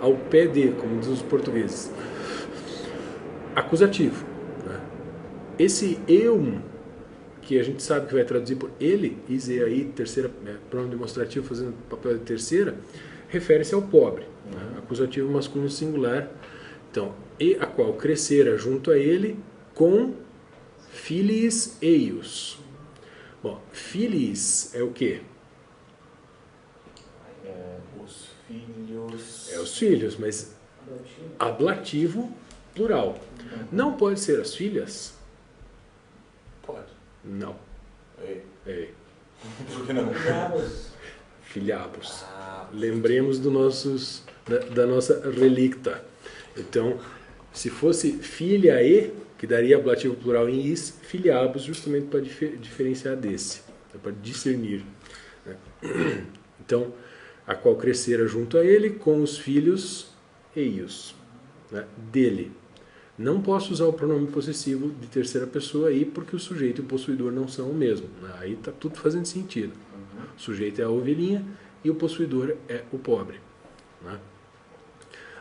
ao pé de, como dizem os portugueses. Acusativo, né? Esse eum, que a gente sabe que vai traduzir por ele, ise aí, terceira, pronome demonstrativo fazendo papel de terceira, refere-se ao pobre, né? Acusativo masculino singular. Então, e a qual crescera junto a ele com filiis eius. Bom, filiis é o quê? Os filhos. É os filhos, mas ablativo plural. Não pode ser as filhas? Pode. Não. É. Por que não? Filhabos. Lembremos da nossa relicta. Então, se fosse filiae, que daria ablativo plural em is, filiabos, justamente para diferenciar desse, para discernir, né? Então, a qual crescera junto a ele com os filhos eios, né, dele. Não posso usar o pronome possessivo de terceira pessoa aí, porque o sujeito e o possuidor não são o mesmo, né? Aí está tudo fazendo sentido. O sujeito é a ovelhinha e o possuidor é o pobre, né?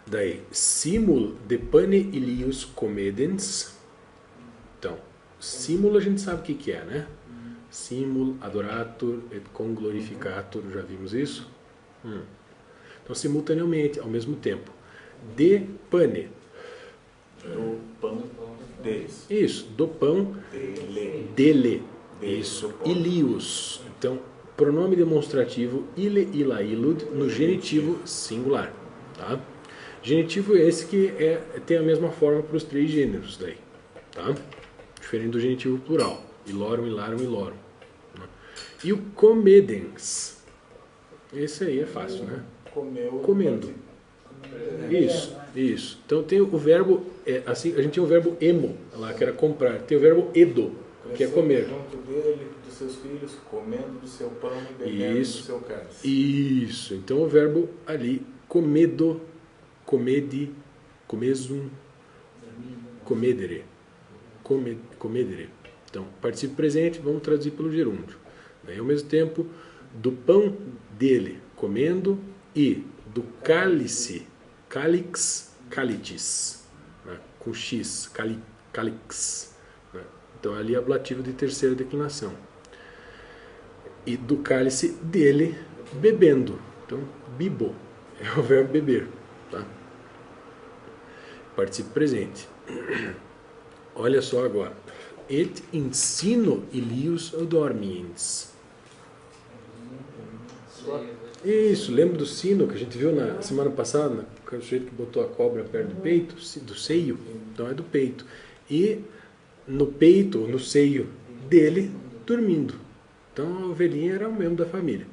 Daí, simul de pane ilius comedens. Então, simul a gente sabe o que é, né? Simul, adorator et conglorificator, já vimos isso? Então, simultaneamente, ao mesmo tempo. De pane. Do pão deles. Isso, do pão dele. Isso, ilius. Então, pronome demonstrativo ile, ila, ilud, no genitivo singular. Tá? Genitivo é esse que tem a mesma forma para os três gêneros daí. Tá? Diferente do genitivo plural. Ilorum, ilarum, ilorum. E o comedens. Esse aí é fácil, né? Comendo. Isso. Então tem o verbo, assim, a gente tinha o verbo emo, lá, que era comprar. Tem o verbo edo, que é comer. Junto dele, dos seus filhos, comendo do seu pão e bebendo do seu cálice. Isso. Então o verbo ali, comedo, comedi, comesum, comedere. Comedere. Então, participo presente, vamos traduzir pelo gerúndio. Daí, ao mesmo tempo, do pão dele, comendo, e do cálice, calix, calitis, né? Com x, calix. Né? Então, ali é ablativo de terceira declinação. E do cálice dele, bebendo. Então, bibo é o verbo beber. Tá? Participo presente. Olha só agora. Et ensino ilius dormiens. Isso, lembra do sino que a gente viu na semana passada, né? O sujeito que botou a cobra perto do peito, do seio, então é do peito. E no peito, no seio dele, dormindo. Então a ovelhinha era o membro da família.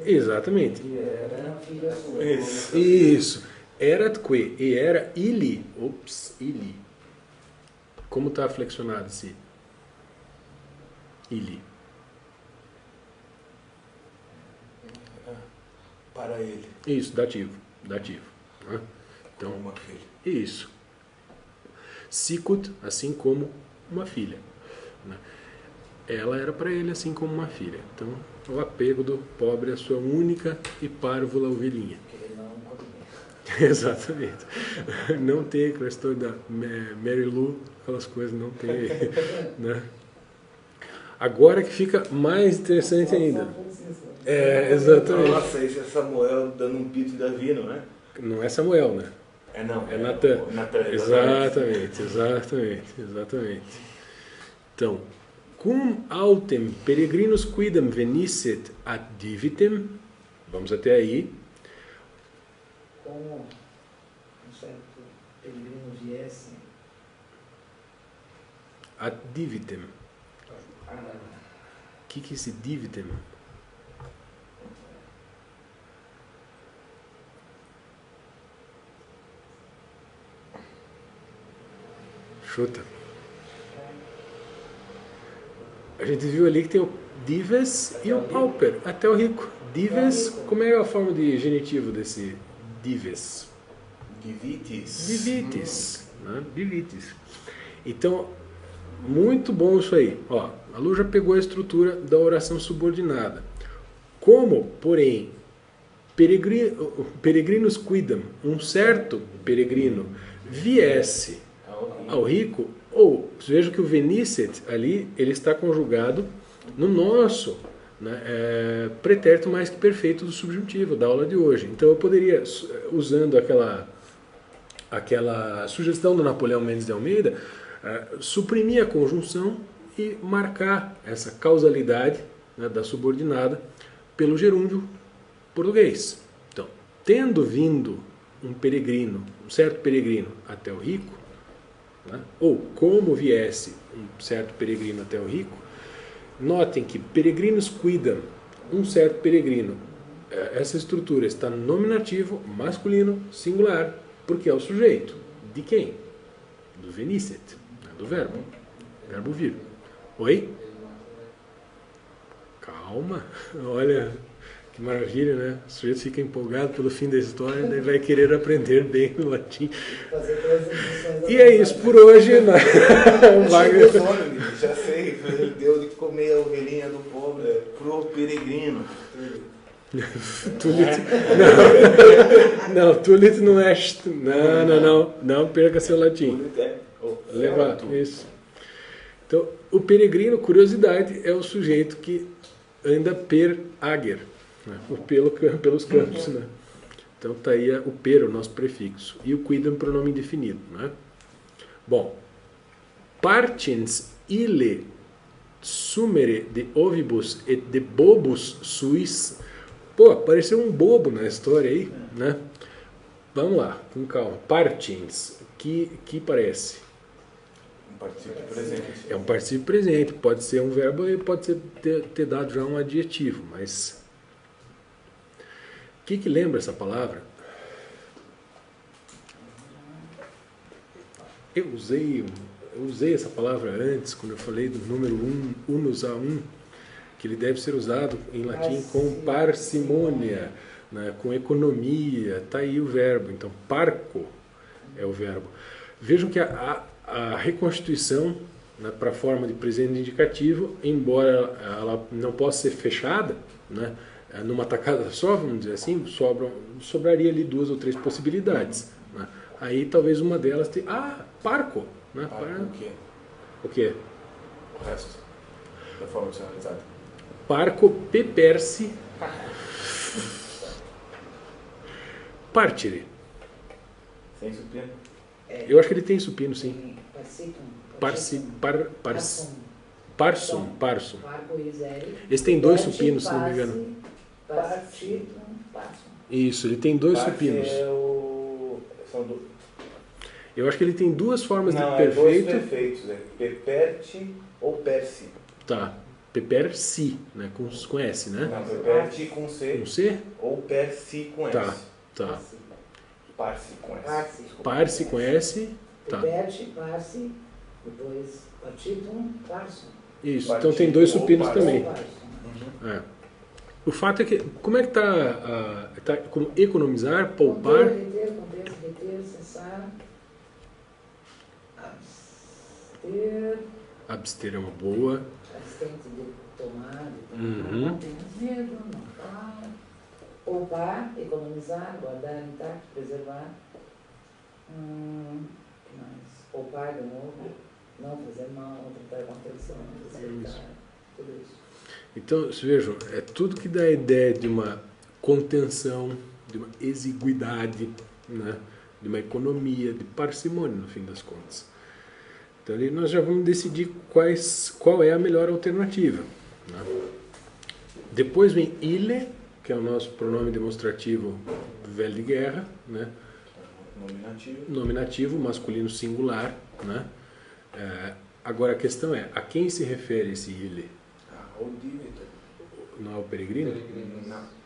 Exatamente. Isso. Erat que, e era ili. Ili. Como está flexionado esse ili? Para ele. Isso, dativo. Né? Então, uma filha. Isso. Sicut, assim como uma filha. Né? Ela era para ele assim como uma filha. Então, o apego do pobre à sua única e párvula ovelhinha. Exatamente. Não tem aquela história da Mary Lou, aquelas coisas, não tem aí. Né? Agora que fica mais interessante ainda. Exatamente. Nossa, isso é Samuel dando um pito de Davi, não é? Não é Samuel, né? Não. É Natan. Natan, Exatamente. Então, cum autem peregrinus quidam venisset ad divitem, vamos até aí. Como um certo peregrino viesse Ad divitem. O que é esse divitem? Chuta. A gente viu ali que tem o dives e o pauper, até o rico. Dives, como é a forma de genitivo desse dives? Divitis. Divitis. Né? Divitis. Então, muito bom isso aí. Ó, a Lu já pegou a estrutura da oração subordinada. Como, porém, peregrinos cuidam, um certo peregrino viesse ao rico, ou veja que o venisset ali, ele está conjugado no nosso, né, pretérito mais que perfeito do subjuntivo da aula de hoje. Então eu poderia, usando aquela sugestão do Napoleão Mendes de Almeida, suprimir a conjunção e marcar essa causalidade, né, da subordinada pelo gerúndio português. Então, tendo vindo um peregrino, um certo peregrino até o rico, né, ou como viesse um certo peregrino até o rico, notem que peregrinos cuidam, um certo peregrino. Essa estrutura está no nominativo masculino singular, porque é o sujeito. De quem? Do venisset, do verbo vir. Oi? Calma, olha que maravilha, né? O sujeito fica empolgado pelo fim da história, daí vai querer aprender bem o latim. E é isso por hoje. Né? Já sei, ele deu de comer a ovelhinha do pobre pro peregrino. Tulit. Não, tulit não é. Não perca seu latim. Levar, isso. Então, o peregrino, curiosidade, é o sujeito que anda per ager, né? Pelos campos. Né? Então está aí o per, o nosso prefixo. E o quidam, pronome indefinido. Né? Bom, partens ille sumere de ovibus et de bobus suis. Pô, apareceu um bobo na história aí, né? Vamos lá, com calma. Partens, que parece? Um participio presente. É um participio presente, pode ser um verbo e pode ser ter dado já um adjetivo, mas o que lembra essa palavra? Eu usei essa palavra antes, quando eu falei do número unus a um, que ele deve ser usado em latim com parcimônia, né, com economia, está aí o verbo. Então, parco é o verbo. Vejam que a reconstituição, né, para a forma de presente indicativo, embora ela não possa ser fechada, né, numa tacada só, vamos dizer assim, sobraria ali 2 ou 3 possibilidades. Né. Aí talvez uma delas tenha... parco! Né, O quê? O quê? O resto da forma nacionalizada. Parco pepersi partire. Sem supino? Eu acho que ele tem supino, sim. Parsum. Esse tem 2 supinos, se não me engano. Isso, ele tem 2 supinos. Eu acho que ele tem 2 formas de perfeito. Não, 2 perfeitos. Peperte ou persi. Tá. Pepersi, né? Com S, né? Não, peperte com C. Com C? Ou persi com S. Tá. Parsi com S. Parsi com S. Tá. Peperte, parsi, depois partitum, parsum. Isso, então tem 2 supinos também. Parsum. O fato é que, como é que tá como economizar, poupar? Reter, cessar, abster. Abster é uma boa. Abstente de tomar, Uhum. não tenhas medo, não falar. Poupar, economizar, guardar intacto, preservar. Que mais? Poupar de novo, não fazer mal, não tratar com atenção, respeitar, tudo isso. Então, vejam, é tudo que dá a ideia de uma contenção, de uma exiguidade, né? De uma economia, de parcimônia, no fim das contas. Então ali nós já vamos decidir qual é a melhor alternativa, né? Depois vem ille, que é o nosso pronome demonstrativo velho de guerra, né? Nominativo, masculino singular, né? Agora a questão é, a quem se refere esse ille? Ao dívida. Não é o peregrino? Não.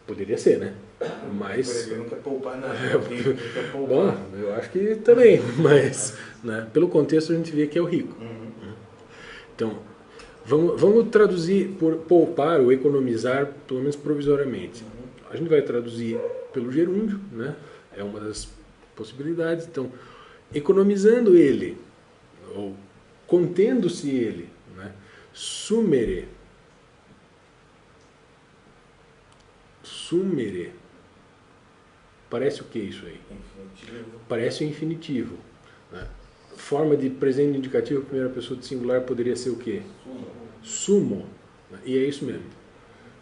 Poderia ser, né? O Mas... peregrino não quer poupar nada. O rico não quer poupar. Bom, eu acho que também, mas né, pelo contexto a gente vê que é o rico. Então, vamos traduzir por poupar ou economizar, pelo menos provisoriamente. A gente vai traduzir pelo gerúndio, né? É uma das possibilidades. Então, economizando ele, ou contendo-se ele, né? Sumere. Parece o que isso aí? Infinitivo. Parece o infinitivo, né? Forma de presente indicativo, primeira pessoa de singular, poderia ser o quê? Sumo. E é isso mesmo.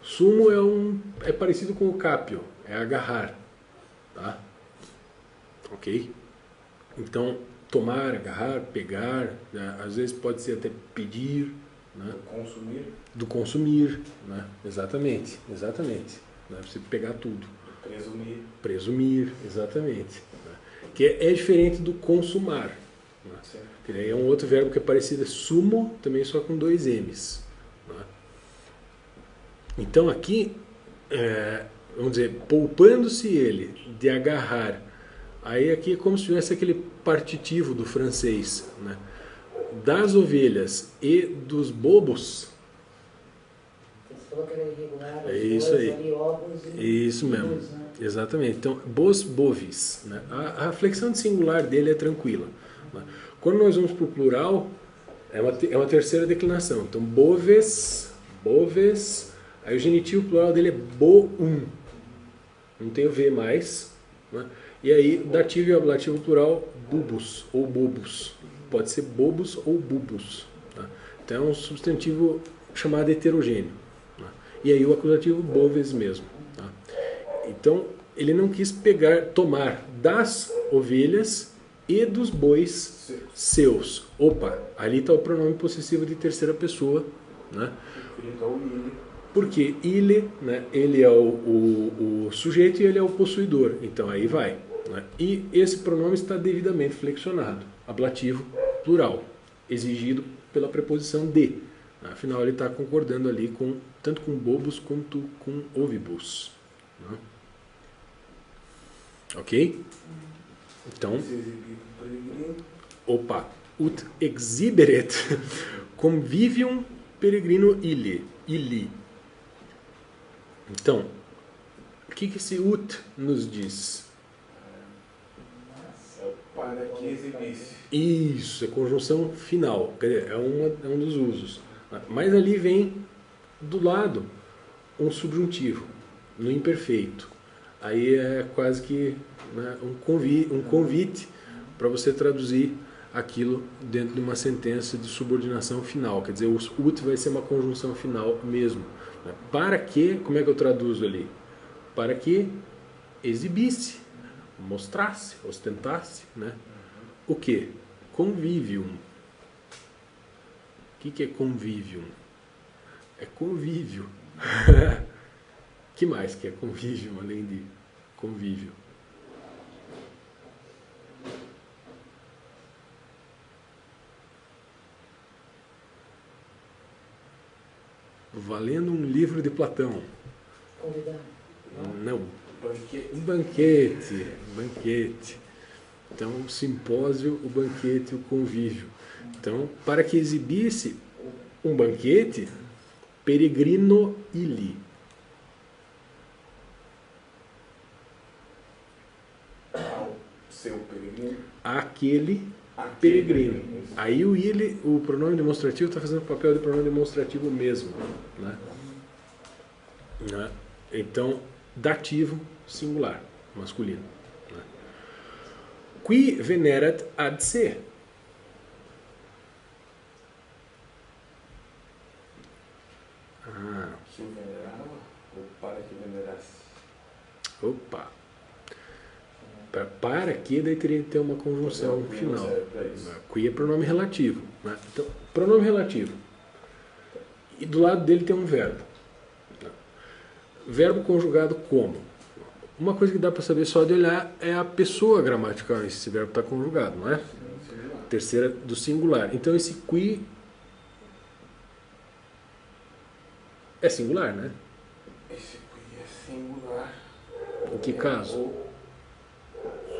Sumo é parecido com o capio, é agarrar. Tá? Ok? Então, tomar, agarrar, pegar, né? Às vezes pode ser até pedir, né? Consumir. Do consumir, né? Exatamente. Né? Você pegar tudo. Presumir. Presumir, exatamente. Né? Que é diferente do consumar. Né? Que daí é um outro verbo que é parecido, é sumo, também só com 2 M's. Né? Então aqui, vamos dizer, poupando-se ele de agarrar, aí aqui é como se tivesse aquele partitivo do francês, né? Das ovelhas e dos bobos. Você falou que era irregular, É isso aí. ali, ovos e Isso mesmo, luz, né? exatamente. Então, bos bovis, né? A flexão de singular dele é tranquila, né? Quando nós vamos para o plural, é uma terceira declinação. Então, boves, aí o genitivo plural dele é boum, não tem o V mais, né? E aí, dativo e ablativo plural, bubos ou bobos. Pode ser bobos ou bubos. Tá? Então, é um substantivo chamado heterogêneo. Tá? E aí, o acusativo boves mesmo. Tá? Então, ele não quis tomar das ovelhas e dos bois seus. Opa, ali está o pronome possessivo de terceira pessoa, né? Porque ele, né, ele é o sujeito e ele é o possuidor. Então aí vai. Né? E esse pronome está devidamente flexionado. Ablativo plural, exigido pela preposição de. Afinal, ele está concordando ali tanto com bobos quanto com ovibus. Né? Ok? Então, opa, ut exhiberet convivium peregrino illi. Então, o que esse ut nos diz? Para que exibisse. Isso, é conjunção final, quer dizer, é um dos usos. Mas ali vem do lado um subjuntivo, no imperfeito. Aí é quase que, né, um convite para você traduzir aquilo dentro de uma sentença de subordinação final. Quer dizer, o ut vai ser uma conjunção final mesmo. Para que, como é que eu traduzo ali? Para que exibisse, mostrasse, ostentasse, né? O que? Convivium. O que é convivium? É convívio. Que mais que é convívio, além de convívio? Valendo um livro de Platão. Convidar. Não. Banquete. Um banquete. Então, o simpósio, o banquete, o convívio. Então, para que exibisse um banquete, peregrino illi. Ao seu peregrino. Aquele peregrino. Aí o illi, o pronome demonstrativo, está fazendo o papel de pronome demonstrativo mesmo. Né? Então, dativo singular, masculino. Né? Qui venerat ad se. Que o venerava ou para que venerasse? Opa! Para que daí teria que ter uma conjunção Não final. serve pra isso. Qui é pronome relativo. Né? Então, pronome relativo. E do lado dele tem um verbo. Verbo conjugado como? Uma coisa que dá para saber só de olhar é a pessoa gramatical se esse verbo está conjugado, não é? Terceira do singular. Então esse qui é singular, né? Esse qui é singular. Em que caso? O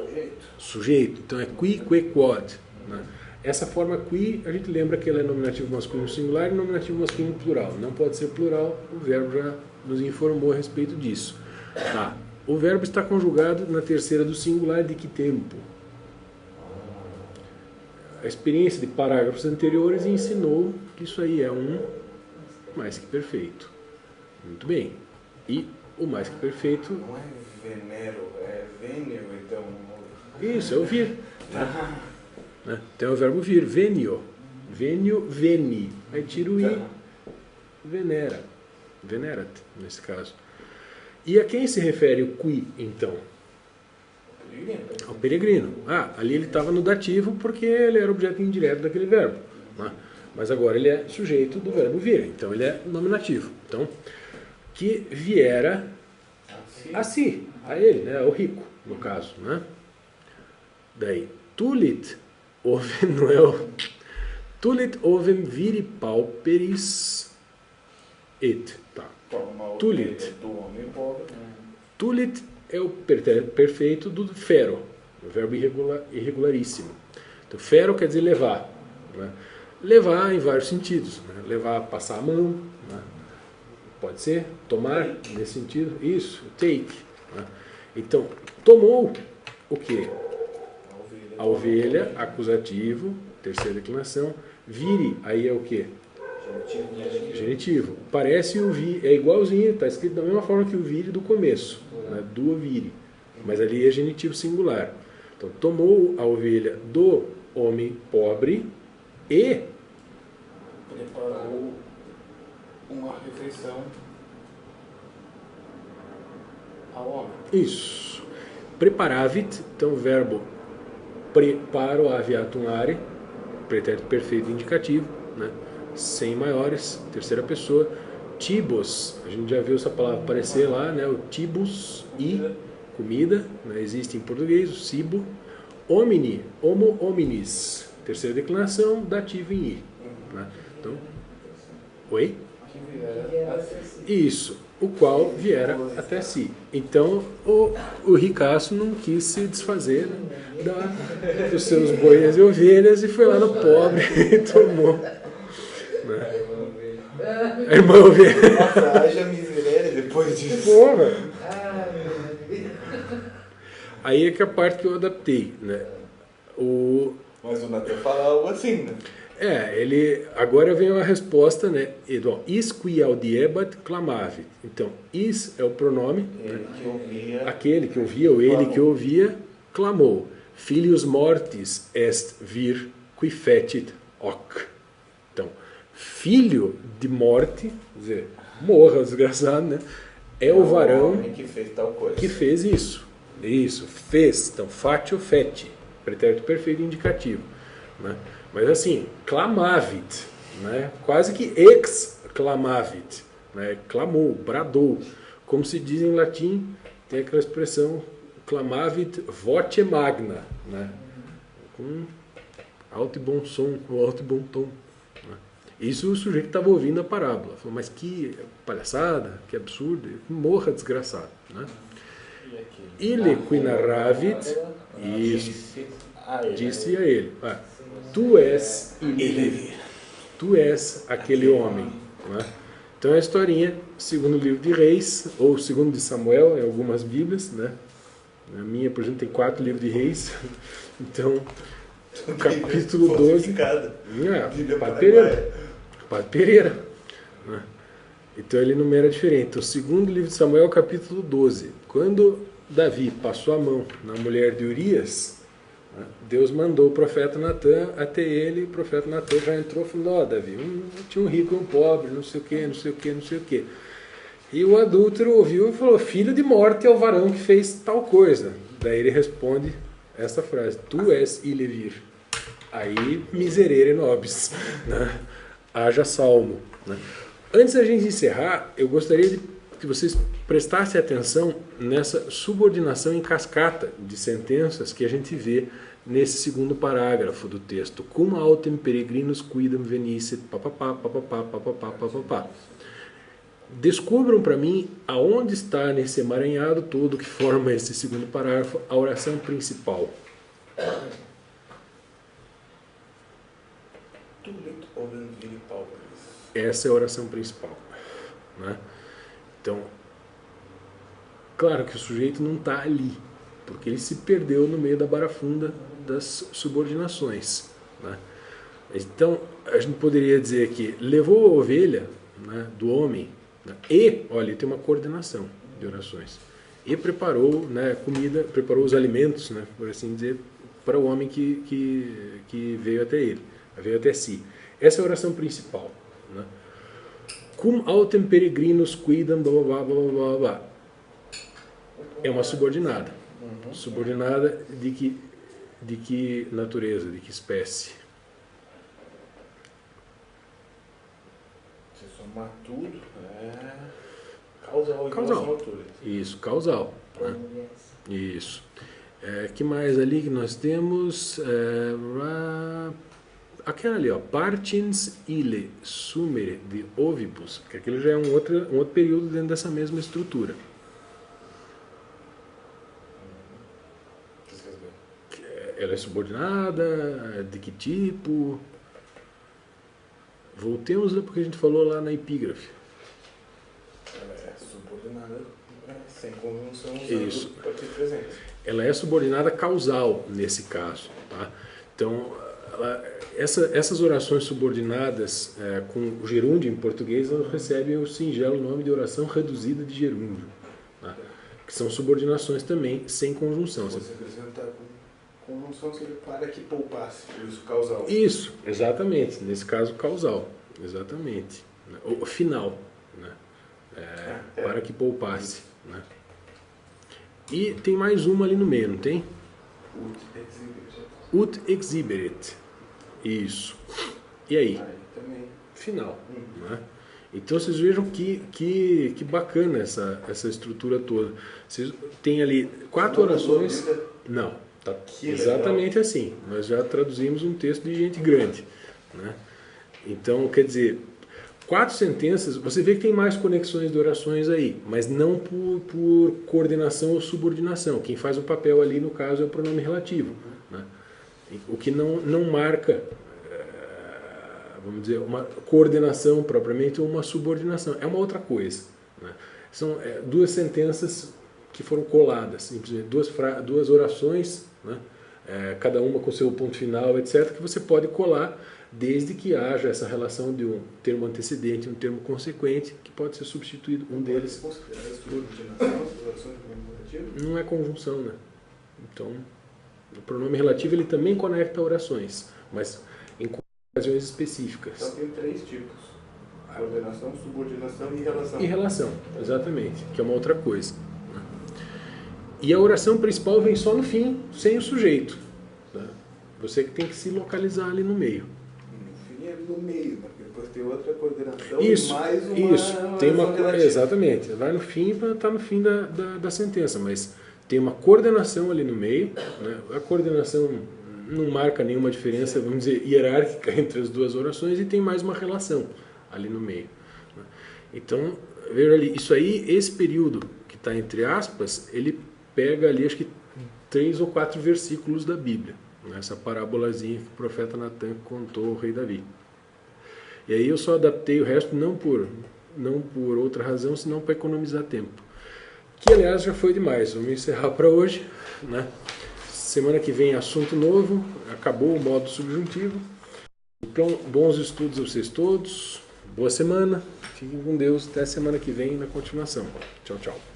sujeito. Sujeito. Então é qui, que, quod. Né? Essa forma qui, a gente lembra que ela é nominativo masculino singular e nominativo masculino plural. Não pode ser plural, o verbo já nos informou a respeito disso. Tá. O verbo está conjugado na terceira do singular de que tempo? A experiência de parágrafos anteriores ensinou que isso aí é um mais que perfeito. Muito bem. E o mais que perfeito... Não é venero, é vênio, então. Isso, é o vir. Né? Então é o verbo vir, venio. Venio, veni. Aí tira o i, venera. Venerat, nesse caso. E a quem se refere o qui, então? Ao peregrino. Ah, ali ele estava no dativo porque ele era objeto indireto daquele verbo. Né? Mas agora ele é sujeito do verbo vir, então ele é nominativo. Então, que viera a si, a ele, né? Ao rico, no caso. Né? Daí, tulit ovem, não é o... Tulit ovem viri pauperis et. Tá. Tulit. Do homem pobre. Tulit é o pretérito perfeito do fero, o verbo irregularíssimo. Então, fero quer dizer levar. Né? Levar em vários sentidos. Né? Levar, passar a mão. Né? Pode ser, tomar, nesse sentido. Isso, take. Né? Então, tomou o quê? A ovelha, acusativo, terceira declinação. Vire, aí é o quê? Genitivo. Parece o vire, é igualzinho, está escrito da mesma forma que o vire do começo, né? Do vire. Mas ali é genitivo singular. Então, tomou a ovelha do homem pobre e preparou uma refeição ao homem. isso. Preparavit, então o verbo preparo aviatum are, pretérito perfeito indicativo, né? Sem maiores, terceira pessoa. Tibos, a gente já viu essa palavra aparecer lá, né? O tibus e comida, né? Existe em português, o cibo. Homini, homo hominis, terceira declinação, dativo em i. Né? Então, oi? Isso, o qual viera até si. Então, o ricaço não quis se desfazer, né, dos seus bois e ovelhas e foi lá no pobre e tomou. Né? A irmã ovelha. Nossa, haja miséria depois disso. Porra! Aí é que a parte que eu adaptei, né? Mas o Natan fala algo assim, né? Ele agora vem a resposta, né? Is qui audiebat clamavit. Então, is é o pronome, Ele né? que ouvia. Aquele que ouvia ou ele que ouvia, clamou. Filius mortis est vir qui fecit hoc. Então, filho de morte, quer dizer, morra, desgraçado, né? É o varão homem que fez tal coisa. que fez isso. Isso, fez. Então, fatio feti, pretérito perfeito indicativo. Né? Mas assim, clamavit, né? Quase que exclamavit, né? Clamou, bradou. Como se diz em latim, tem aquela expressão clamavit voce magna, né? Com alto e bom som, com alto e bom tom. Né? Isso o sujeito estava ouvindo a parábola. Falou, mas que palhaçada, que absurdo, morra desgraçado. Né? Ile qui narravit, isso, disse a ele, tu és ele, tu és aquele homem. Né? Então é a historinha, segundo o livro de Reis, ou segundo de Samuel, em algumas bíblias, né? Na minha, por exemplo, tem 4 livros de Reis, então, capítulo 12, Padre Pereira. Né? Então ele numera diferente. O segundo livro de Samuel, capítulo 12, quando Davi passou a mão na mulher de Urias, Deus mandou o profeta Natan até ele, o profeta Natan já entrou e falou, Davi, tinha um rico e um pobre, não sei o que, não sei o que, não sei o que. E o adúltero ouviu e falou, filho de morte é o varão que fez tal coisa. Daí ele responde essa frase: tu és ille vir. Aí, miserere nobis, né? Haja salmo, né? Antes da gente encerrar, eu gostaria que vocês prestassem atenção nessa subordinação em cascata de sentenças que a gente vê nesse segundo parágrafo do texto. Cum autem peregrinus quidam venisset, papapá, papapá, papapá, papapá. Descubram para mim aonde está nesse emaranhado todo que forma esse segundo parágrafo a oração principal. Tulit oven viri pauperis. Essa é a oração principal, né? Então, claro que o sujeito não está ali, porque ele se perdeu no meio da barafunda das subordinações, né? Então, a gente poderia dizer que levou a ovelha, né, do homem, né, e, olha, tem uma coordenação de orações, e preparou, né, comida, preparou os alimentos, né, por assim dizer, para o homem que veio até ele, veio até si. Essa é a oração principal, né? Cum autem peregrinos quidam, blá, blá, blá, blá, blá. É uma subordinada. Subordinada de que natureza, de que espécie? Se somar tudo, causal em Causal. relação ao tulit. Isso, causal, né? Isso. Que mais ali que nós temos? Aquela ali, ó, partins ille sumere de ovibus, que aquilo já é um outro período dentro dessa mesma estrutura. Ela é subordinada, de que tipo? Voltemos porque a gente falou lá na epígrafe. Ela é subordinada, sem conjunção, Isso. usando aqui presente. Ela é subordinada causal nesse caso, tá? Então, essas orações subordinadas com o gerúndio em português, elas recebem o singelo nome de oração reduzida de gerúndio, tá? Que são subordinações também sem conjunção. Se você apresentar com conjunção, seria para que poupasse, por isso causal. Isso, exatamente. Nesse caso, causal. Exatamente. O final, né? Para que poupasse, né? E tem mais uma ali no meio, não tem? Ut exhiberet. Isso. E aí? Também. Final. Né? Então vocês vejam que bacana essa estrutura toda. Vocês têm ali 4 orações. Não, tá exatamente assim. Nós já traduzimos um texto de gente grande, né? Então, quer dizer, 4 sentenças, você vê que tem mais conexões de orações aí, mas não por coordenação ou subordinação. Quem faz o papel ali, no caso, é o pronome relativo, né? O que não marca, vamos dizer, uma coordenação propriamente ou uma subordinação. É uma outra coisa, né? São 2 sentenças que foram coladas, simplesmente 2 orações, né? Cada uma com seu ponto final, etc., que você pode colar desde que haja essa relação de um termo antecedente e um termo consequente, que pode ser substituído um deles. Não é conjunção, né? Então, o pronome relativo ele também conecta orações, mas em ocasiões específicas. Então tem 3 tipos: coordenação, subordinação e relação. E relação, exatamente, que é uma outra coisa. E a oração principal vem só no fim, sem o sujeito, né? Você que tem que se localizar ali no meio. No fim é no meio, porque depois tem outra coordenação Isso, e mais uma isso. Tem uma relativa. exatamente. Vai no fim para estar no fim da sentença, mas tem uma coordenação ali no meio, né? A coordenação não marca nenhuma diferença, vamos dizer, hierárquica entre as 2 orações, e tem mais uma relação ali no meio, né? Então, veja ali, isso aí, esse período que está entre aspas, ele pega ali, acho que 3 ou 4 versículos da Bíblia, né? Essa parábolazinha que o profeta Natan contou ao rei Davi. E aí eu só adaptei o resto não por outra razão, senão para economizar tempo. Que, aliás, já foi demais. Vamos encerrar para hoje, né? Semana que vem, assunto novo. Acabou o modo subjuntivo. Então, bons estudos a vocês todos. Boa semana. Fiquem com Deus. Até semana que vem na continuação. Tchau, tchau.